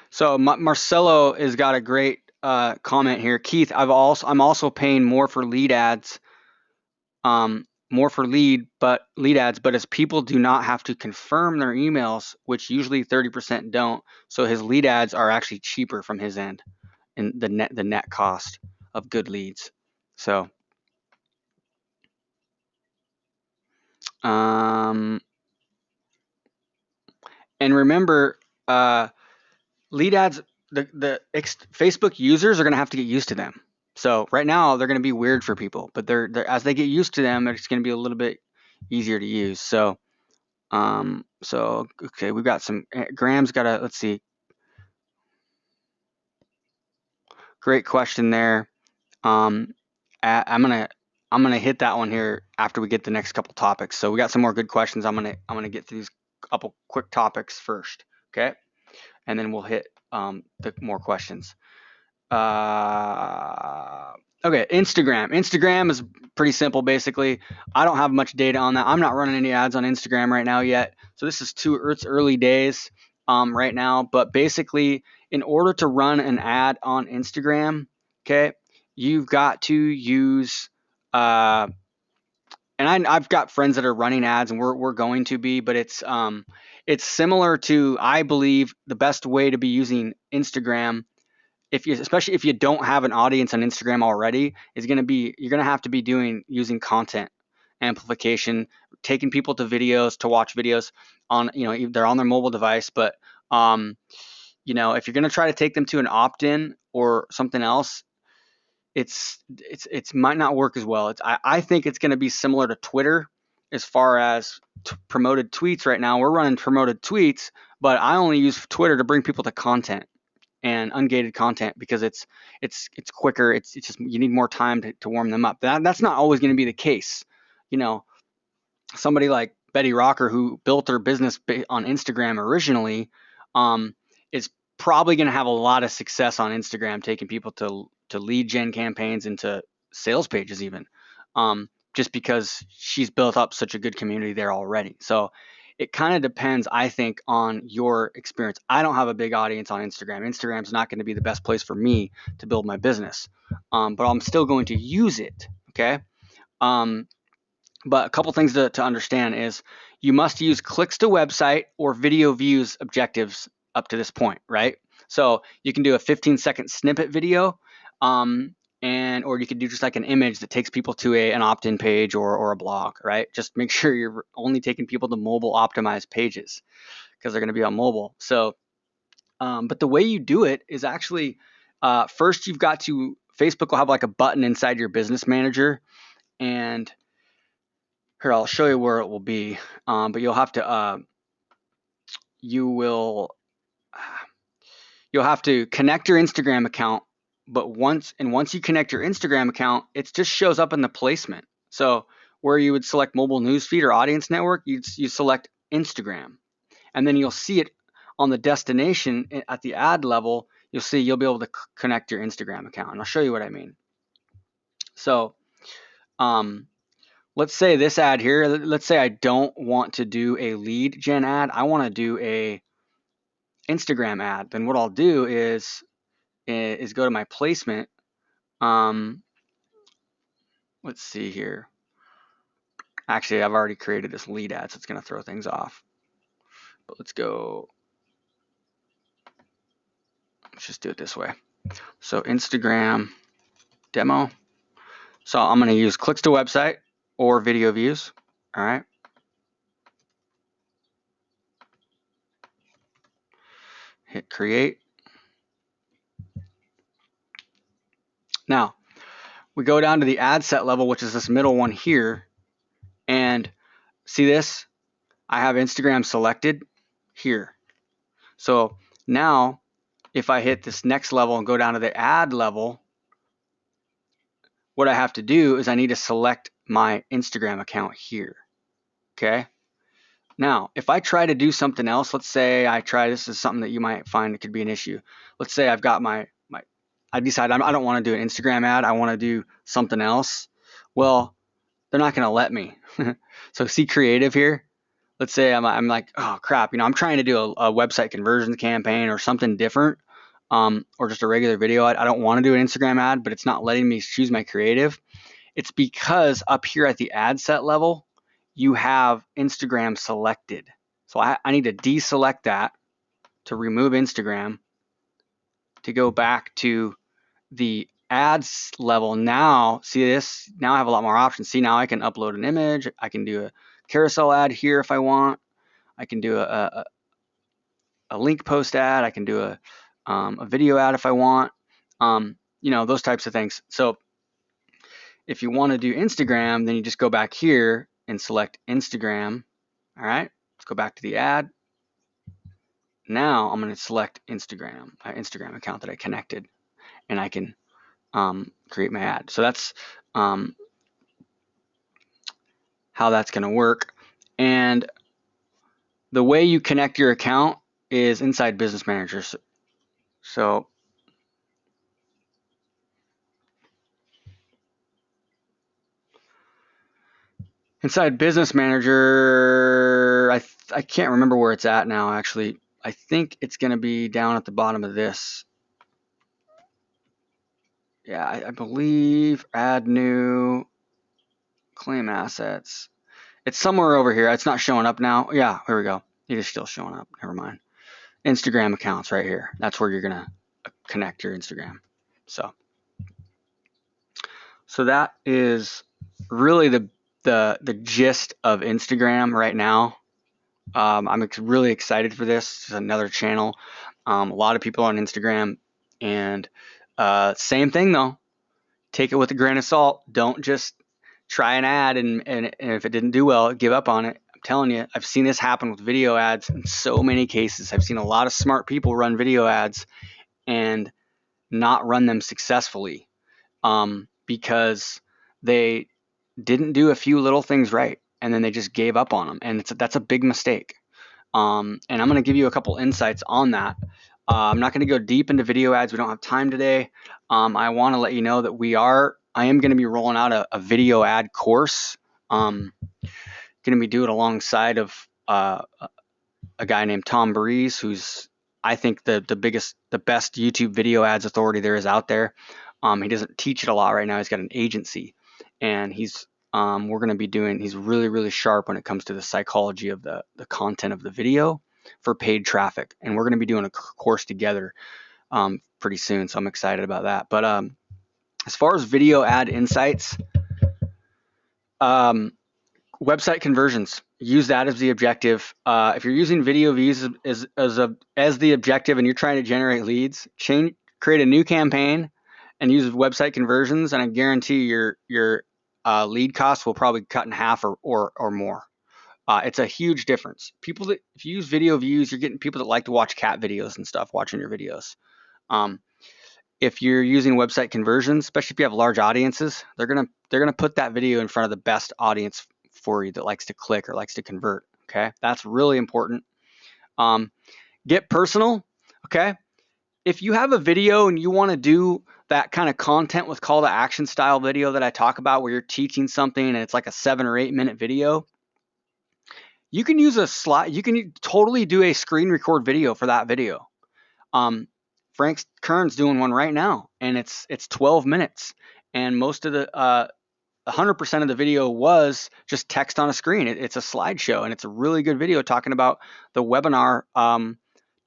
Speaker 1: So Marcelo has got a great comment here, Keith. I'm also paying more for lead ads, more for lead ads, but as people do not have to confirm their emails, which usually 30% don't, so his lead ads are actually cheaper from his end, in the net cost of good leads. So, and remember, lead ads, the Facebook users are going to have to get used to them. So right now they're going to be weird for people, but they're as they get used to them, it's going to be a little bit easier to use. So, okay, we've got some. Graham's got a, let's see. Great question there. I'm gonna hit that one here after we get the next couple topics. So we got some more good questions. I'm gonna get through these couple quick topics first, okay? And then we'll hit the more questions. Okay, Instagram. Instagram is pretty simple, basically. I don't have much data on that. I'm not running any ads on Instagram right now yet. So this is it's early days right now. But basically, in order to run an ad on Instagram, okay, you've got to use, and I've got friends that are running ads, and we're going to be, but it's similar to, I believe, the best way to be using Instagram, especially if you don't have an audience on Instagram already, is going to be, you're going to have to be using content amplification, taking people to videos, to watch videos on, they're on their mobile device, but if you're going to try to take them to an opt-in or something else, it's might not work as well. I think it's going to be similar to Twitter as far as promoted tweets. Right now we're running promoted tweets, but I only use Twitter to bring people to content and ungated content because it's quicker. It's just, you need more time to warm them up. That's not always going to be the case. Somebody like Betty Rocker, who built her business on Instagram originally, is probably going to have a lot of success on Instagram, taking people to lead gen campaigns and to sales pages even, just because she's built up such a good community there already. So it kind of depends, I think, on your experience. I don't have a big audience on Instagram. Instagram's not going to be the best place for me to build my business, but I'm still going to use it, okay? But a couple things to understand is you must use clicks to website or video views objectives up to this point, right? So you can do a 15-second snippet video, or you could do just like an image that takes people to an opt-in page or a blog, right? Just make sure you're only taking people to mobile optimized pages because they're going to be on mobile. So, but the way you do it is actually, first you've got to, Facebook will have like a button inside your business manager, and here, I'll show you where it will be, but you'll have to, you'll have to connect your Instagram account. But once you connect your Instagram account, it just shows up in the placement. So where you would select mobile newsfeed or audience network, you select Instagram, and then you'll see it on the destination at the ad level. You'll be able to connect your Instagram account, and I'll show you what I mean. So, let's say this ad here. Let's say I don't want to do a lead gen ad. I want to do a Instagram ad. Then what I'll do is go to my placement. Let's see here. Actually, I've already created this lead ad, so it's going to throw things off. But let's just do it this way. So Instagram demo. So I'm going to use clicks to website or video views. All right. Hit create. Now, we go down to the ad set level, which is this middle one here, and see this? I have Instagram selected here. So now, if I hit this next level and go down to the ad level, what I have to do is I need to select my Instagram account here, okay? Now, if I try to do something else, let's say this is something that you might find it could be an issue. Let's say I've got I decide I don't want to do an Instagram ad, I want to do something else. Well, they're not going to let me. So see creative here. Let's say I'm like, oh crap, I'm trying to do a website conversions campaign or something different. or just a regular video ad. I don't want to do an Instagram ad, but it's not letting me choose my creative. It's because up here at the ad set level, you have Instagram selected. So I need to deselect that to remove Instagram, to go back to the ads level. Now, see this? Now I have a lot more options. See, now I can upload an image. I can do a carousel ad here if I want. I can do a link post ad. I can do a video ad if I want. Those types of things. So if you want to do Instagram, then you just go back here and select Instagram. All right, let's go back to the ad. Now I'm going to select Instagram account that I connected, and I can create my ad. So that's how that's going to work. And the way you connect your account is inside Business Manager. So inside Business Manager, I can't remember where it's at now, actually. I think it's going to be down at the bottom of this. Yeah, I believe add new, claim assets. It's somewhere over here. It's not showing up now. Yeah, here we go. It is still showing up. Never mind. Instagram accounts right here. That's where you're going to connect your Instagram. So that is really the gist of Instagram right now. I'm really excited for this. It's another channel. A lot of people on Instagram, and same thing though. Take it with a grain of salt. Don't just try an ad and if it didn't do well, give up on it. I'm telling you, I've seen this happen with video ads in so many cases. I've seen a lot of smart people run video ads and not run them successfully because they didn't do a few little things right, and then they just gave up on them, and that's a big mistake. And I'm going to give you a couple insights on that. I'm not going to go deep into video ads. We don't have time today. I want to let you know that I am going to be rolling out a video ad course. Going to be doing it alongside of a guy named Tom Breeze, who's I think the best YouTube video ads authority there is out there. He doesn't teach it a lot right now. He's got an agency, and he's really, really sharp when it comes to the psychology of the content of the video for paid traffic. And we're going to be doing a course together pretty soon. So I'm excited about that. But as far as video ad insights, website conversions, use that as the objective. If you're using video views as the objective and you're trying to generate leads, create a new campaign and use website conversions, and I guarantee your lead costs will probably cut in half or more. It's a huge difference. If you use video views, you're getting people that like to watch cat videos and stuff watching your videos. If you're using website conversions, especially if you have large audiences, they're gonna put that video in front of the best audience for you that likes to click or likes to convert. Okay, that's really important. Get personal. Okay, if you have a video and you want to do that kind of content with call to action style video that I talk about, where you're teaching something and it's like a 7 or 8 minute video, you can use a slide. You can totally do a screen record video for that video. Frank Kern's doing one right now, and it's 12 minutes, and most of the 100% of the video was just text on a screen. It's a slideshow, and it's a really good video talking about the webinar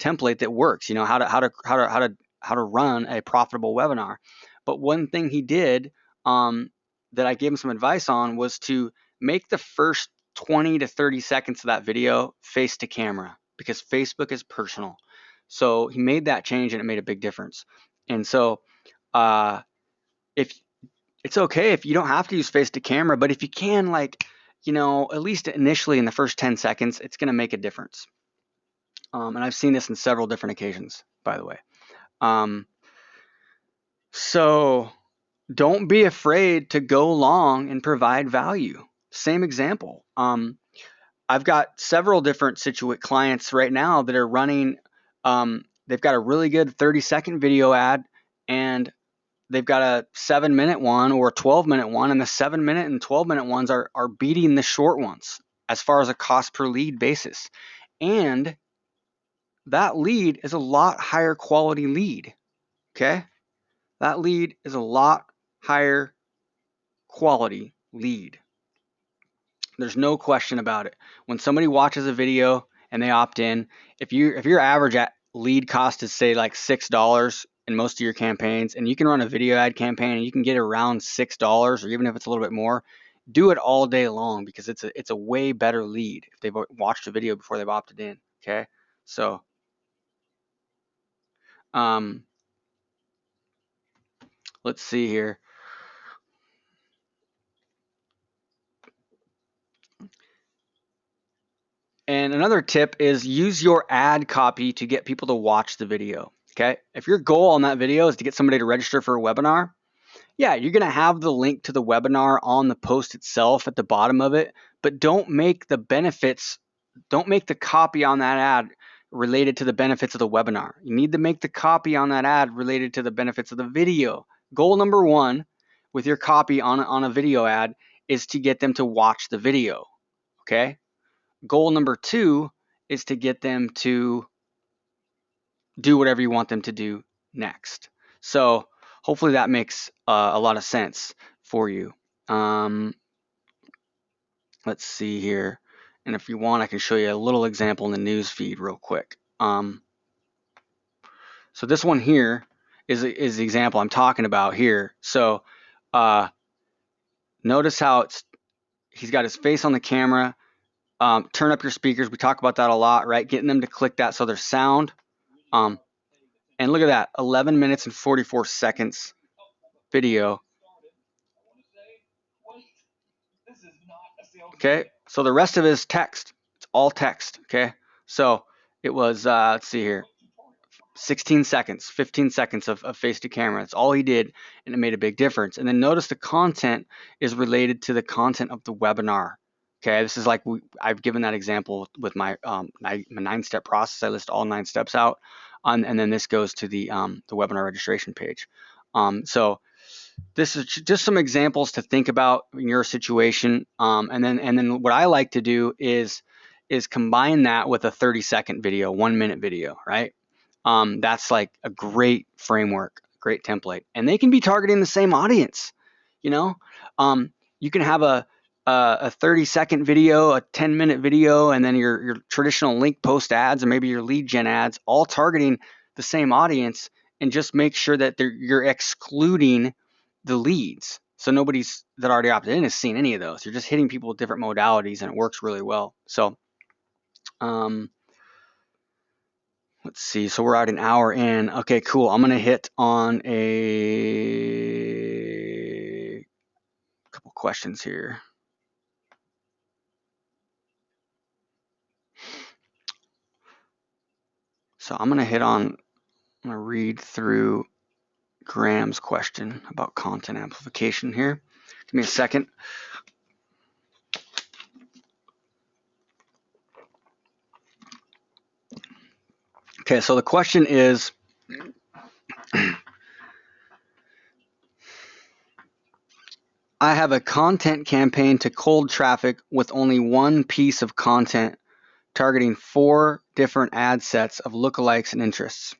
Speaker 1: template that works. You know, how to run a profitable webinar. But one thing he did that I gave him some advice on was to make the first 20 to 30 seconds of that video face to camera, because Facebook is personal. So he made that change, and it made a big difference. And so if it's okay if you don't have to use face to camera, but if you can, at least initially in the first 10 seconds, it's going to make a difference. And I've seen this in several different occasions, by the way. So don't be afraid to go long and provide value. Same example. I've got several different clients right now that are running. They've got a really good 30-second video ad, and they've got a 7-minute one or a 12-minute one, and the 7-minute and 12-minute ones are beating the short ones as far as a cost per lead basis. And that lead is a lot higher quality lead. Okay, that lead is a lot higher quality lead. There's no question about it. When somebody watches a video and they opt in, if your average lead cost is say like $6 in most of your campaigns, and you can run a video ad campaign and you can get around $6, or even if it's a little bit more, do it all day long, because it's a way better lead if they've watched a video before they've opted in. Okay, so let's see here. And another tip is use your ad copy to get people to watch the video. Okay, if your goal on that video is to get somebody to register for a webinar, yeah, you're going to have the link to the webinar on the post itself at the bottom of it, but don't make the copy on that ad related to the benefits of the webinar. You need to make the copy on that ad related to the benefits of the video. Goal number one with your copy on a video ad is to get them to watch the video. Okay? Goal number two is to get them to do whatever you want them to do next. So hopefully that makes a lot of sense for you. Let's see here. And if you want, I can show you a little example in the news feed real quick. So this one here is the example I'm talking about here. So notice how he's got his face on the camera. Turn up your speakers. We talk about that a lot, right? Getting them to click that so there's sound. And look at that, 11 minutes and 44 seconds video. Okay, so the rest of it is text. It's all text. Okay, so it was, let's see here, 16 seconds, 15 seconds of face to camera. That's all he did, and it made a big difference. And then notice the content is related to the content of the webinar. Okay, this is like I've given that example with my 9-step process. I list all 9 steps out, and then this goes to the webinar registration page. So this is just some examples to think about in your situation. And then what I like to do is combine that with a 30-second video, 1-minute video, right? That's like a great framework, great template, and they can be targeting the same audience. You know, you can have a 30-second video, a 10-minute video, and then your traditional link post ads, and maybe your lead gen ads, all targeting the same audience, and just make sure that you're excluding the leads. So nobody's that already opted in has seen any of those. You're just hitting people with different modalities, and it works really well. So let's see. So we're at an hour in. Okay, cool. I'm going to hit on a couple questions here. So I'm going to read through Graham's question about content amplification here. Give me a second. Okay, so the question is, I have a content campaign to cold traffic with only one piece of content targeting 4 different ad sets of lookalikes and interests.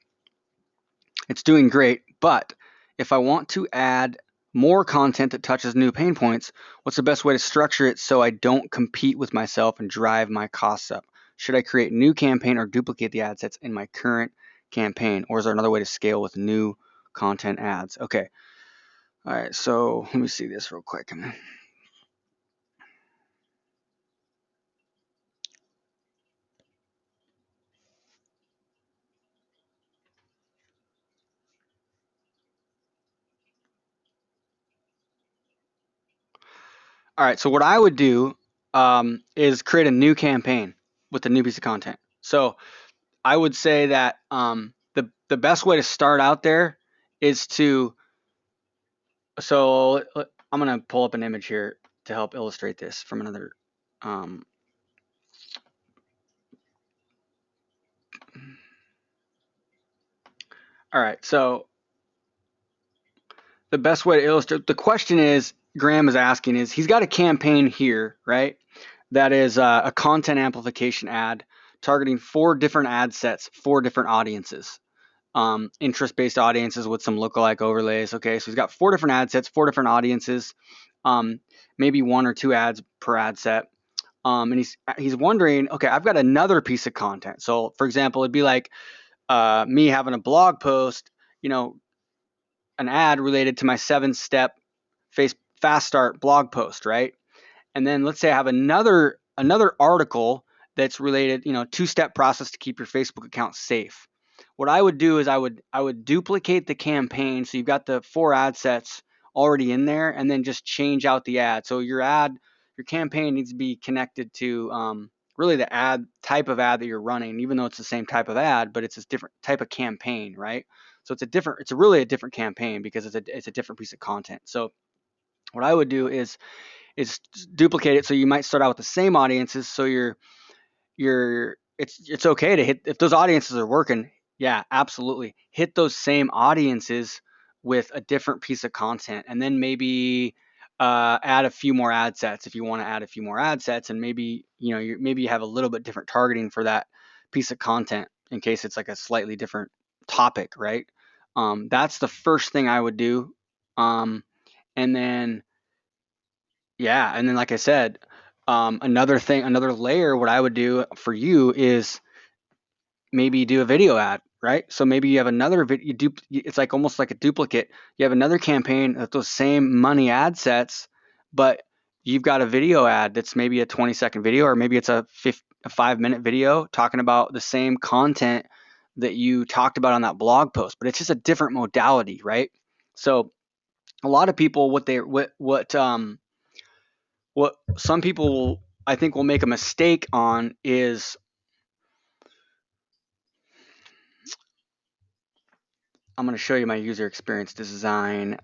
Speaker 1: It's doing great, but if I want to add more content that touches new pain points, what's the best way to structure it so I don't compete with myself and drive my costs up? Should I create a new campaign or duplicate the ad sets in my current campaign? Or is there another way to scale with new content ads? Okay. All right, so let me see this real quick. All right, so what I would do is create a new campaign with a new piece of content. So I would say that the best way to start out there is to, so I'm going to pull up an image here to help illustrate this from another. All right, so the best way to illustrate, the question is, Graham is asking is, he's got a campaign here, right? That is a content amplification ad targeting 4 different ad sets, 4 different audiences. interest-based audiences with some lookalike overlays. Okay, so he's got 4 different ad sets, 4 different audiences, maybe 1 or 2 ads per ad set. And he's wondering, okay, I've got another piece of content. So for example, it'd be like me having a blog post, an ad related to my 7-step fast start blog post, right? And then let's say I have another article that's related, 2-step process to keep your Facebook account safe. What I would do is I would duplicate the campaign, so you've got the 4 ad sets already in there, and then just change out the ad. So your campaign needs to be connected to really the type of ad that you're running, even though it's the same type of ad, but it's a different type of campaign, right? So it's really a different campaign because it's a different piece of content. So what I would do is duplicate it. So you might start out with the same audiences. So it's okay to hit, if those audiences are working. Yeah, absolutely. Hit those same audiences with a different piece of content, and then maybe add a few more ad sets if you want to add a few more ad sets, and maybe you have a little bit different targeting for that piece of content in case it's like a slightly different topic, right? That's the first thing I would do, and then like I said, another layer, what I would do for you is maybe do a video ad, right? So maybe you have another video, it's like almost like a duplicate. You have another campaign with those same money ad sets, but you've got a video ad that's maybe a 20-second video, or maybe it's a 5-minute video talking about the same content that you talked about on that blog post, but it's just a different modality, right? So a lot of people, what some people I think will make a mistake on is, I'm going to show you my user experience design,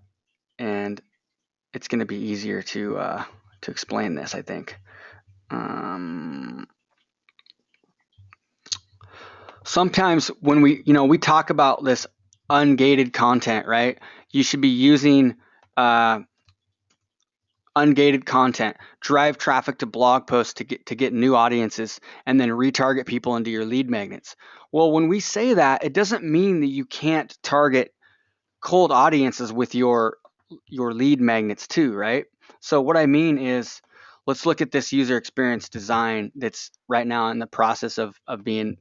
Speaker 1: and it's going to be easier to explain this, I think. Sometimes when we talk about this ungated content, right? You should be using ungated content, drive traffic to blog posts to get new audiences, and then retarget people into your lead magnets. Well, when we say that, it doesn't mean that you can't target cold audiences with your lead magnets too, right? So what I mean is, let's look at this user experience design that's right now in the process of being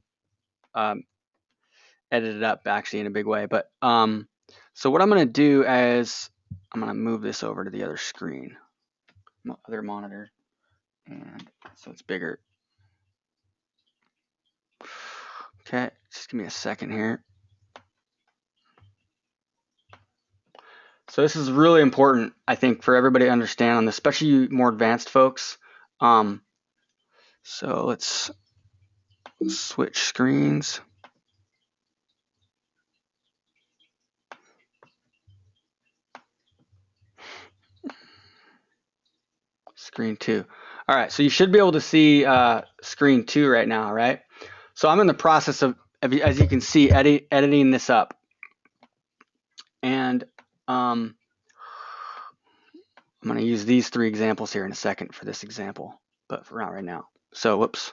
Speaker 1: edited up, actually, in a big way. But so what I'm going to do is I'm going to move this over to the other screen, other monitor, and so it's bigger. Okay, just give me a second here. So this is really important, I think, for everybody to understand on this, especially you more advanced folks. So let's switch screens. Screen 2. All right, so you should be able to see screen 2 right now, right? So I'm in the process of, as you can see, editing this up. And I'm going to use these 3 examples here in a second for this example, but for not right now. So, whoops.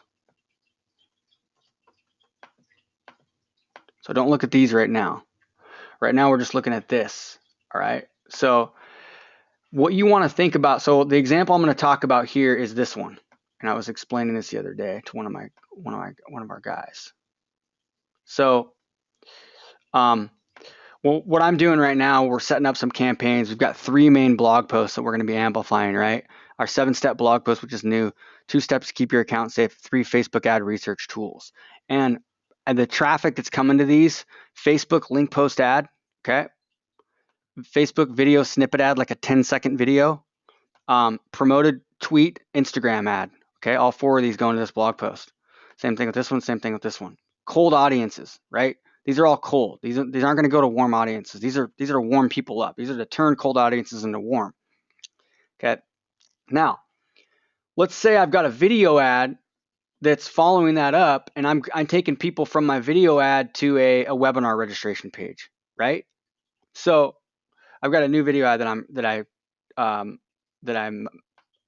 Speaker 1: So don't look at these right now. Right now we're just looking at this, all right? So what you want to think about, so the example I'm going to talk about here is this one. And I was explaining this the other day to one of our guys. So well, what I'm doing right now, we're setting up some campaigns. We've got 3 main blog posts that we're going to be amplifying, right? Our 7-step blog post, which is new, 2 steps to keep your account safe, 3 Facebook ad research tools. And the traffic that's coming to these, Facebook link post ad, okay? Facebook video snippet ad, like a 10-second video, promoted tweet, Instagram ad, okay? All 4 of these go into this blog post. Same thing with this one, same thing with this one. Cold audiences, right? These are all cold. These aren't going to go to warm audiences. These are to warm people up. These are to turn cold audiences into warm. Okay. Now, let's say I've got a video ad that's following that up, and I'm taking people from my video ad to a webinar registration page, right? So I've got a new video ad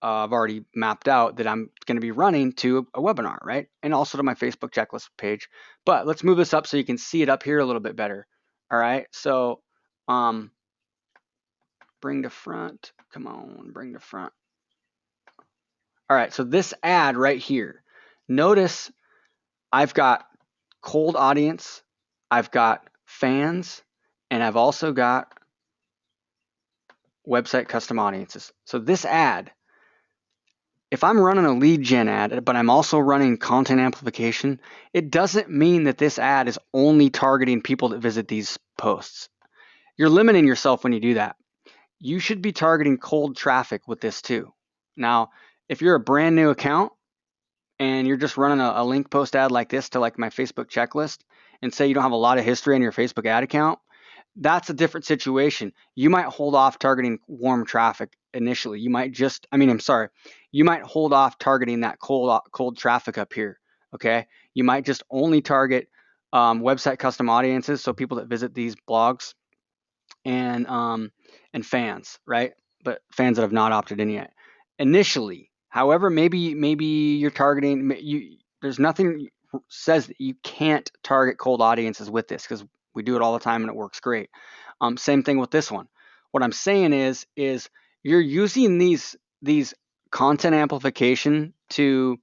Speaker 1: I've already mapped out that I'm going to be running to a webinar, right? And also to my Facebook checklist page. But let's move this up so you can see it up here a little bit better, All right, so bring to front. Come on, bring to front. All right, so this ad right here, notice I've got cold audience, I've got fans, and I've also got website custom audiences. So this ad, if I'm running a lead gen ad, but I'm also running content amplification, it doesn't mean that this ad is only targeting people that visit these posts. You're limiting yourself when you do that. You should be targeting cold traffic with this too. Now, if you're a brand new account and you're just running a link post ad like this to like my Facebook checklist, and say you don't have a lot of history on your Facebook ad account, that's a different situation. You might hold off targeting warm traffic initially. You might just, you might hold off targeting that cold traffic up here. Okay, you might just only target website custom audiences, so people that visit these blogs, and fans, right? But fans that have not opted in yet initially. However, maybe you're targeting there's nothing says that you can't target cold audiences with this, because we do it all the time and it works great. Same thing with this one. What I'm saying is you're using these content amplification to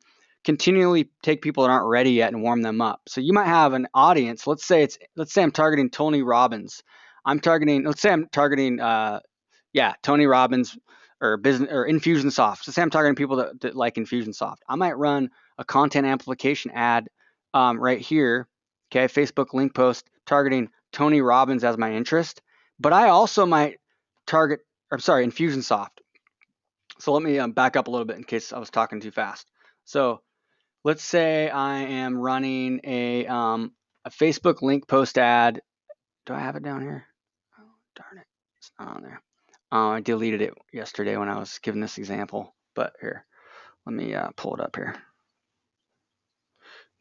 Speaker 1: continually take people that aren't ready yet and warm them up. So you might have an audience. Let's say I'm targeting Tony Robbins. Let's say I'm targeting Tony Robbins or business or Infusionsoft. So say I'm targeting people that like Infusionsoft. I might run a content amplification ad right here. Okay, Facebook link post targeting Tony Robbins as my interest, but I also might target, Infusionsoft. So let me back up a little bit in case I was talking too fast. So let's say I am running a Facebook link post ad. Do I have it down here? Oh, darn it. It's not on there. I deleted it yesterday when I was giving this example, but here, let me pull it up here.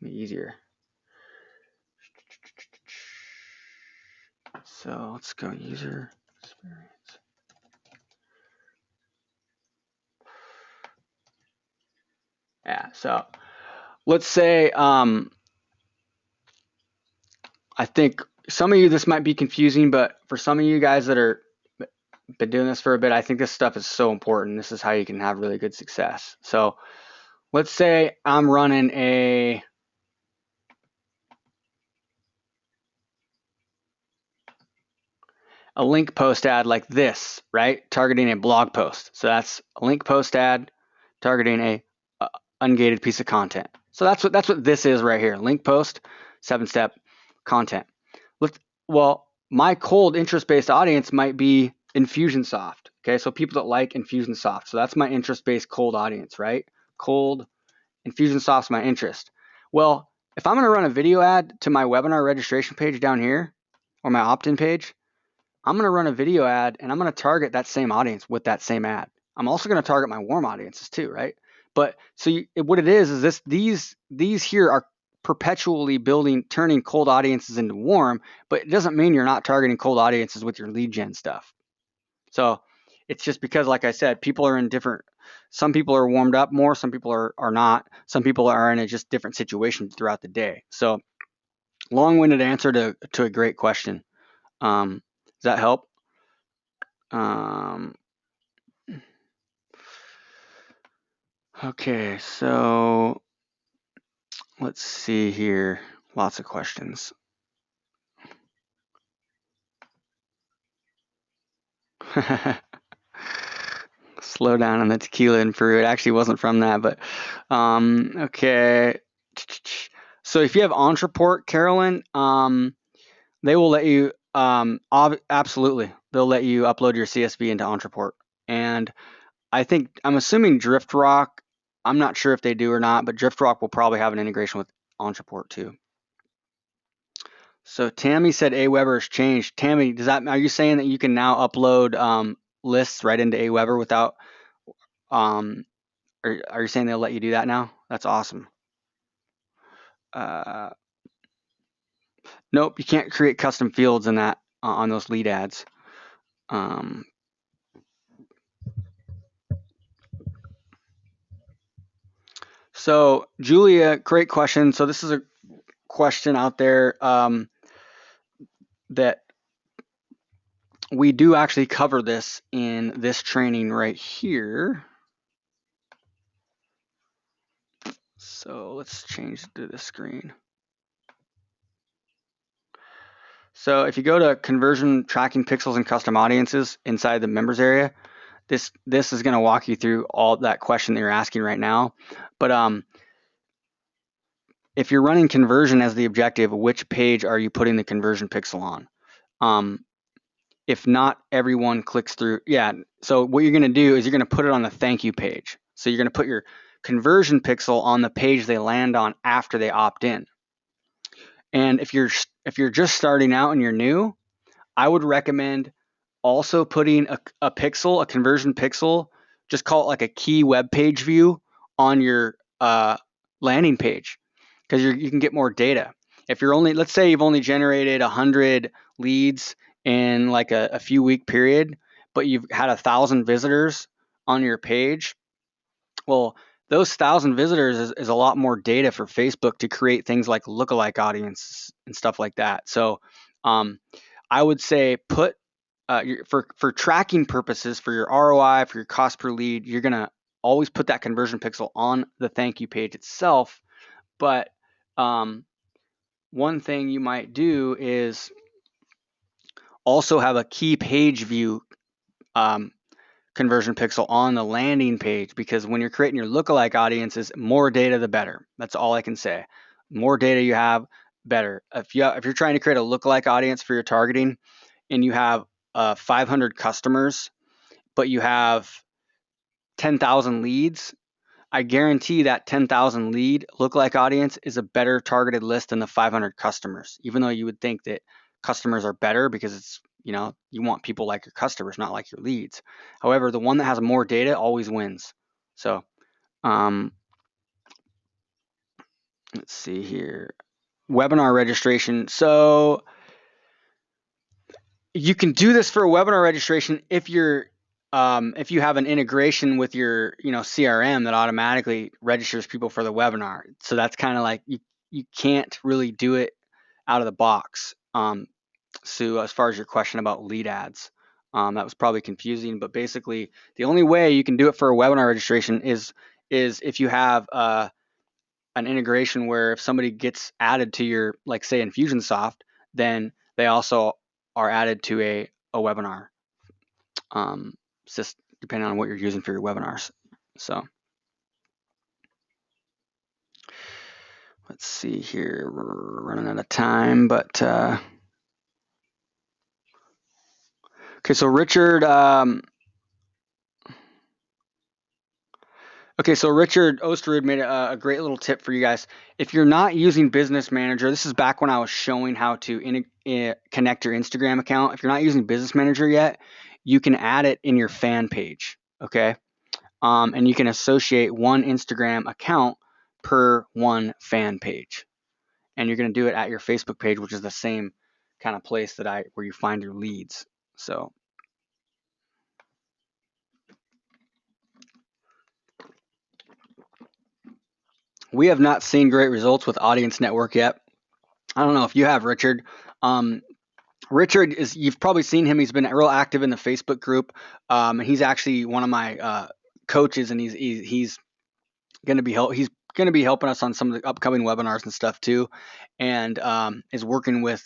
Speaker 1: Be easier. So let's go user experience. Yeah, so let's say I think some of you, this might be confusing, but for some of you guys that are been doing this for a bit, I think this stuff is so important. This is how you can have really good success. So let's say I'm running a link post ad like this, right? Targeting a blog post. So that's a link post ad targeting a ungated piece of content. So that's what this is right here. Link post, 7-step content. Well, my cold interest-based audience might be Infusionsoft. Okay, so people that like Infusionsoft. So that's my interest-based cold audience, right? Cold, Infusionsoft's my interest. Well, if I'm going to run a video ad to my webinar registration page down here, or my opt-in page, I'm going to run a video ad and I'm going to target that same audience with that same ad. I'm also going to target my warm audiences too, right? But so what it is these here are perpetually turning cold audiences into warm, but it doesn't mean you're not targeting cold audiences with your lead gen stuff. So it's just because, like I said, people are in different, some people are warmed up more, some people are not, some people are in a just different situation throughout the day. So long-winded answer to a great question. Does that help? Okay, so let's see here. Lots of questions. Slow down on the tequila in Peru. It actually wasn't from that, but okay. So if you have Ontraport, Carolyn, they will let you, absolutely, they'll let you upload your CSV into Ontraport. And I'm assuming DriftRock, I'm not sure if they do or not, but DriftRock will probably have an integration with Ontraport too. So Tammy said Aweber has changed. Tammy, are you saying that you can now upload lists right into Aweber without, or are you saying they'll let you do that now? That's awesome. Nope, you can't create custom fields in that on those lead ads. So Julia, great question. So this is a question out there that we do actually cover this in this training right here. So let's change to the screen. So if you go to conversion tracking pixels and custom audiences inside the members area, this is going to walk you through all that question that you're asking right now. But if you're running conversion as the objective, which page are you putting the conversion pixel on? If not everyone clicks through, yeah. So what you're going to do is you're going to put it on the thank you page. So you're going to put your conversion pixel on the page they land on after they opt in. And if you're just starting out and you're new, I would recommend also putting a pixel, a conversion pixel, just call it like a key web page view on your landing page, because you can get more data. If you're only, let's say you've only generated 100 leads in like a few week period, but you've had 1,000 visitors on your page, well, those 1,000 visitors is a lot more data for Facebook to create things like lookalike audiences and stuff like that. So I would say put for tracking purposes, for your ROI, for your cost per lead, you're gonna always put that conversion pixel on the thank you page itself. But one thing you might do is also have a key page view conversion pixel on the landing page, because when you're creating your lookalike audiences, more data the better. That's all I can say. More data you have, better. If you're trying to create a lookalike audience for your targeting and you have 500 customers, but you have 10,000 leads, I guarantee that 10,000 lead lookalike audience is a better targeted list than the 500 customers, even though you would think that customers are better because it's, you want people like your customers, not like your leads. However, the one that has more data always wins. So let's see here. Webinar registration. So you can do this for a webinar registration if you have an integration with your CRM that automatically registers people for the webinar. So that's kind of like you can't really do it out of the box. So as far as your question about lead ads, that was probably confusing, but basically the only way you can do it for a webinar registration is if you have an integration where if somebody gets added to your, like say Infusionsoft, then they also are added to a webinar system, depending on what you're using for your webinars. So let's see here, we're running out of time, but okay, so Richard, Richard Osterud made a great little tip for you guys. If you're not using Business Manager, this is back when I was showing how to connect your Instagram account. If you're not using Business Manager yet, you can add it in your fan page, okay? And you can associate one Instagram account per one fan page. And you're going to do it at your Facebook page, which is the same kind of place where you find your leads. So we have not seen great results with Audience Network yet. I don't know if you have, Richard. Richard you've probably seen him. He's been real active in the Facebook group. And he's actually one of my coaches, and he's going to be helping us on some of the upcoming webinars and stuff too. And is working with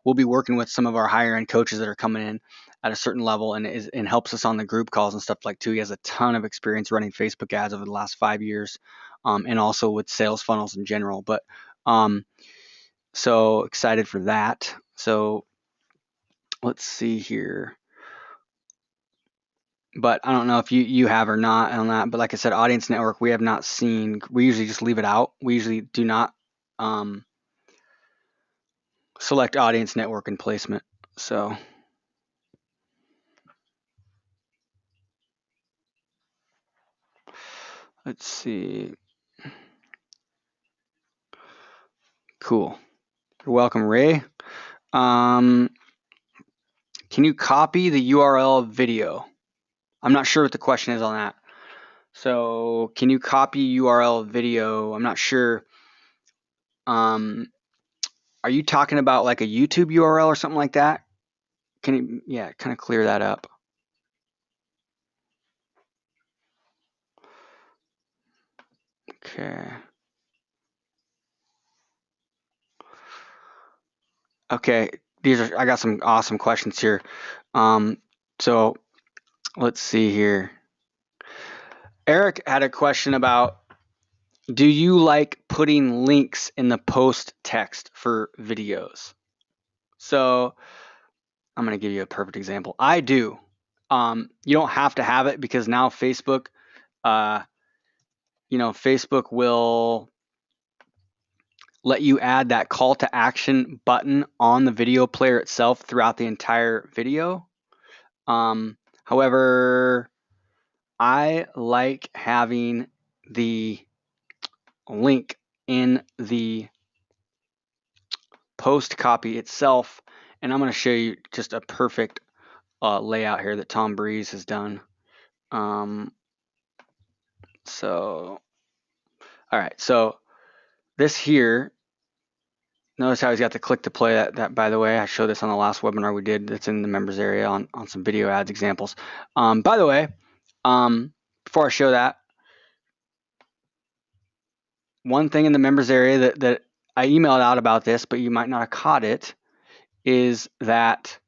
Speaker 1: we'll be working with some of our higher end coaches that are coming in at a certain level, and helps us on the group calls and stuff like too. He has a ton of experience running Facebook ads over the last 5 years, and also with sales funnels in general. But so excited for that. So let's see here. But I don't know if you have or not on that. But like I said, Audience Network, we have not seen. We usually just leave it out. We usually do not select Audience Network and placement. So let's see. Cool. You're welcome, Ray. Can you copy the URL video? I'm not sure what the question is on that. So can you copy URL video? I'm not sure. Are you talking about like a YouTube URL or something like that? Can you, yeah, kind of clear that up? Okay. Okay. I got some awesome questions here. So let's see here. Eric had a question about, do you like putting links in the post text for videos? So I'm going to give you a perfect example. I do. You don't have to have it because now Facebook, Facebook will let you add that call to action button on the video player itself throughout the entire video. However, I like having the link in the post copy itself, and I'm going to show you just a perfect layout here that Tom Breeze has done. So, all right, so this here, notice how he's got the click to play. That by the way, I showed this on the last webinar we did. That's in the members area on some video ads examples. By the way, before I show that, one thing in the members area that I emailed out about this, but you might not have caught it, is that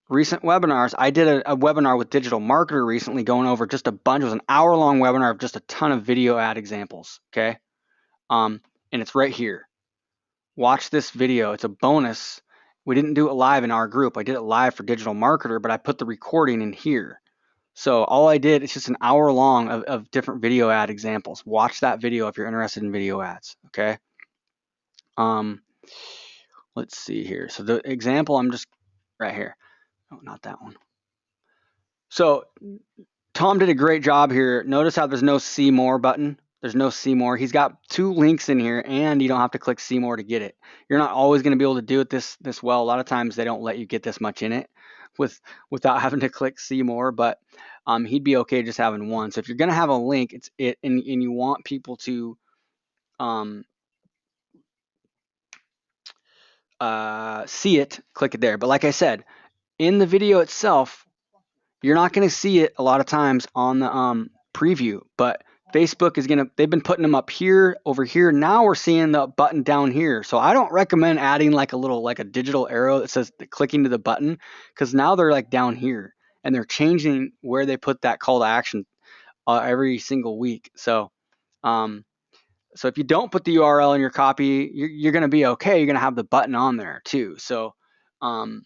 Speaker 1: recent webinars, I did a webinar with Digital Marketer recently going over just a bunch. It was an hour-long webinar of just a ton of video ad examples, okay? And it's right here. Watch this video. It's a bonus. We didn't do it live in our group. I did it live for Digital Marketer, but I put the recording in here. So all I did, it's just an hour long of different video ad examples. Watch that video if you're interested in video ads, okay? Let's see here. So the example, I'm just right here. Oh, not that one. So Tom did a great job here. Notice how there's no see more button. There's no see more. He's got 2 links in here, and you don't have to click see more to get it. You're not always going to be able to do it this well. A lot of times they don't let you get this much in it without having to click see more, but he'd be okay just having one. So if you're going to have a link, and you want people to see it, click it there. But like I said, in the video itself, you're not going to see it a lot of times on the preview, but Facebook is they've been putting them up here, over here. Now we're seeing the button down here. So I don't recommend adding like a digital arrow that says clicking to the button, because now they're like down here and they're changing where they put that call to action every single week. So if you don't put the URL in your copy, you're going to be okay. You're going to have the button on there too. So I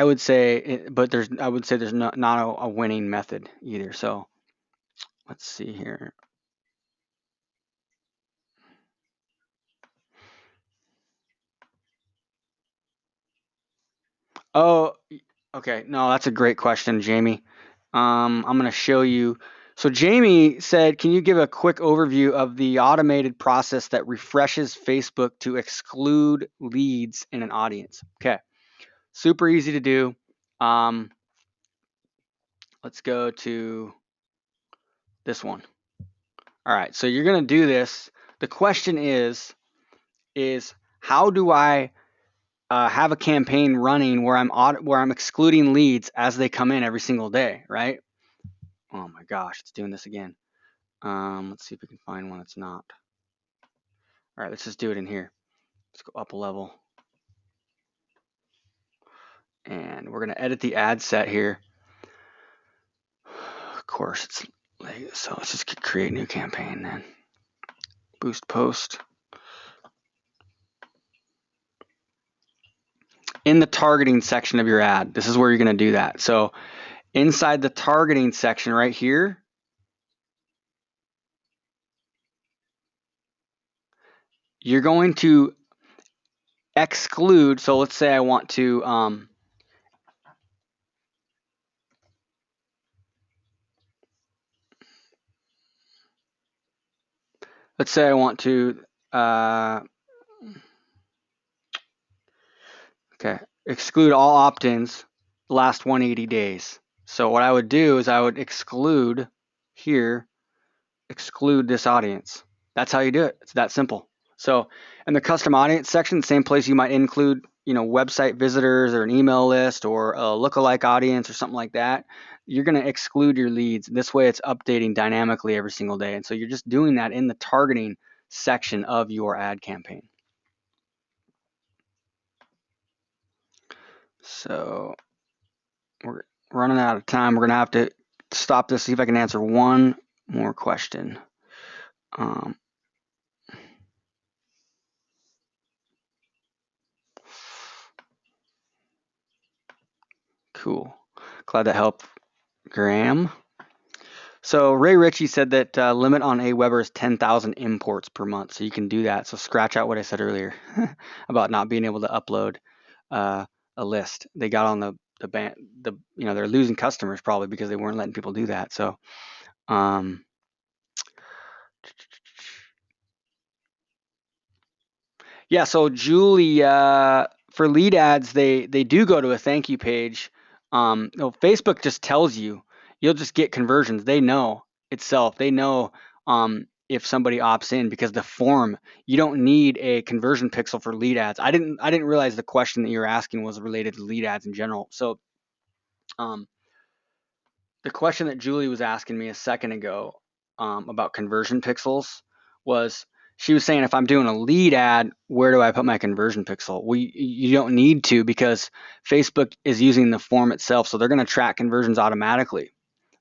Speaker 1: would say, but there's not a winning method either. So let's see here. Oh, okay. No, that's a great question, Jamie. I'm going to show you. So Jamie said, can you give a quick overview of the automated process that refreshes Facebook to exclude leads in an audience? Okay. Super easy to do. Let's go to this one. All right. So you're going to do this. The question is how do I have a campaign running where I'm excluding leads as they come in every single day, right? Oh my gosh, it's doing this again. Let's see if we can find one that's not. All right, let's just do it in here. Let's go up a level. And we're going to edit the ad set here. Of course, it's like, so let's just create a new campaign then. Boost post. In the targeting section of your ad, this is where you're going to do that. So inside the targeting section right here, you're going to exclude. So let's say I want to exclude all opt-ins the last 180 days. So what I would do is I would exclude this audience. That's how you do it. It's that simple. So in the custom audience section, same place you might include website visitors or an email list or a lookalike audience or something like that, you're going to exclude your leads. This way it's updating dynamically every single day. And so you're just doing that in the targeting section of your ad campaign. So we're running out of time. We're going to have to stop this, see if I can answer one more question. Cool. Glad that helped, Graham. So Ray Ritchie said that limit on Aweber is 10,000 imports per month. So you can do that. So scratch out what I said earlier about not being able to upload a list. They got on the ban. They're losing customers probably because they weren't letting people do that. So yeah. So Julie, for lead ads, they do go to a thank you page. Facebook just tells you. You'll just get conversions. They know itself. They know if somebody opts in because the form, you don't need a conversion pixel for lead ads. I didn't realize the question that you were asking was related to lead ads in general. So the question that Julie was asking me a second ago about conversion pixels was, she was saying, if I'm doing a lead ad, where do I put my conversion pixel? Well, you don't need to, because Facebook is using the form itself, so they're going to track conversions automatically.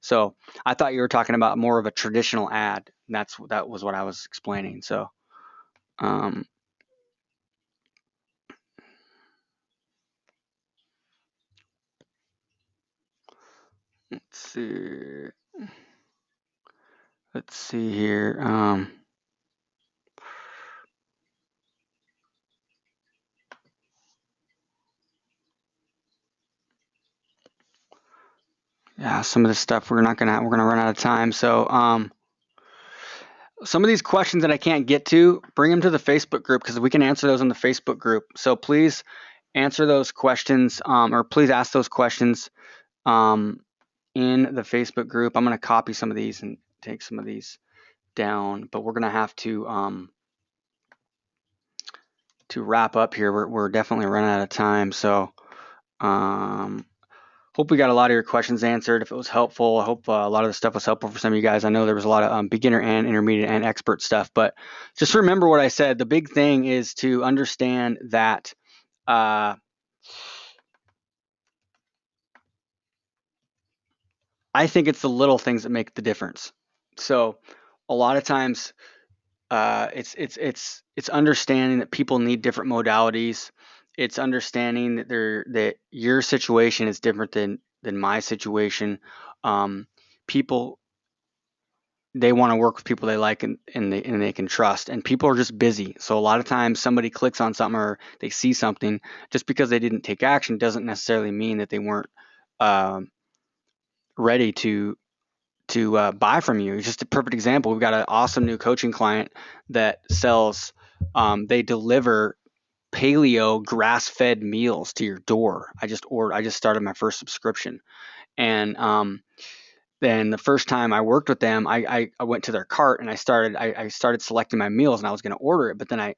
Speaker 1: So I thought you were talking about more of a traditional ad. That was what I was explaining. So let's see here. Yeah, some of this stuff we're gonna run out of time. So some of these questions that I can't get to, bring them to the Facebook group, because we can answer those in the Facebook group. So please answer those questions, or please ask those questions in the Facebook group. I'm going to copy some of these and take some of these down, but we're going to have to wrap up here. We're definitely running out of time. So hope we got a lot of your questions answered. If it was helpful, I hope a lot of the stuff was helpful for some of you guys. I know there was a lot of beginner and intermediate and expert stuff, but just remember what I said. The big thing is to understand that I think it's the little things that make the difference. So a lot of times it's understanding that people need different modalities. It's understanding that your situation is different than my situation. People, they want to work with people they like and they can trust, and people are just busy. So a lot of times somebody clicks on something or they see something, just because they didn't take action doesn't necessarily mean that they weren't ready to buy from you. Just a perfect example. We've got an awesome new coaching client that sells, they deliver paleo grass-fed meals to your door. I just started my first subscription, and then the first time I worked with them, I went to their cart and I started selecting my meals, and I was going to order it, but then I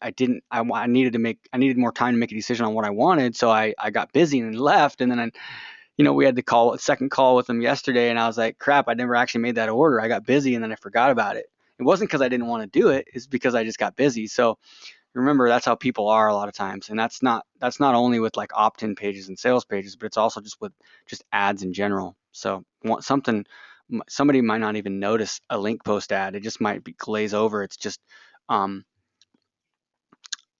Speaker 1: needed more time to make a decision on what I wanted, so I got busy and left, and then we had a second call with them yesterday, and I was like, crap, I never actually made that order. I got busy and then I forgot about it. It wasn't because I didn't want to do it. It's because I just got busy. So remember, that's how people are a lot of times. And that's not only with like opt-in pages and sales pages, but it's also just with just ads in general. So somebody might not even notice a link post ad. It just might be glaze over. It's just,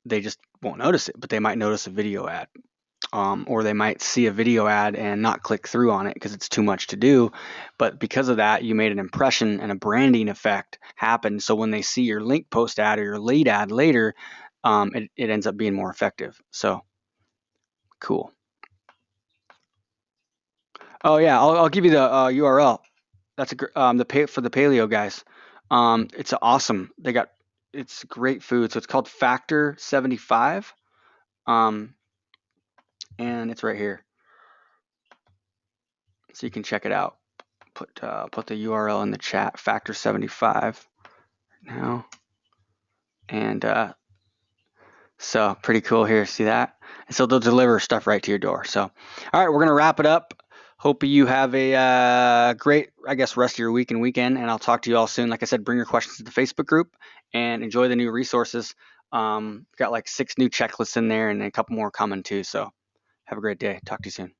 Speaker 1: they just won't notice it, but they might notice a video ad. Or they might see a video ad and not click through on it because it's too much to do. But because of that, you made an impression and a branding effect happen. So when they see your link post ad or your lead ad later, it ends up being more effective. So cool. Oh yeah, I'll give you the URL. That's for the paleo guys. It's awesome. It's great food. So it's called Factor 75. And it's right here, so you can check it out. Put the URL in the chat, Factor 75 now, and So pretty cool here. See that? And so they'll deliver stuff right to your door. So, all right, we're gonna wrap it up. Hope you have a great, I guess, rest of your week and weekend. And I'll talk to you all soon. Like I said, bring your questions to the Facebook group and enjoy the new resources. Got like 6 new checklists in there and a couple more coming too. So have a great day. Talk to you soon.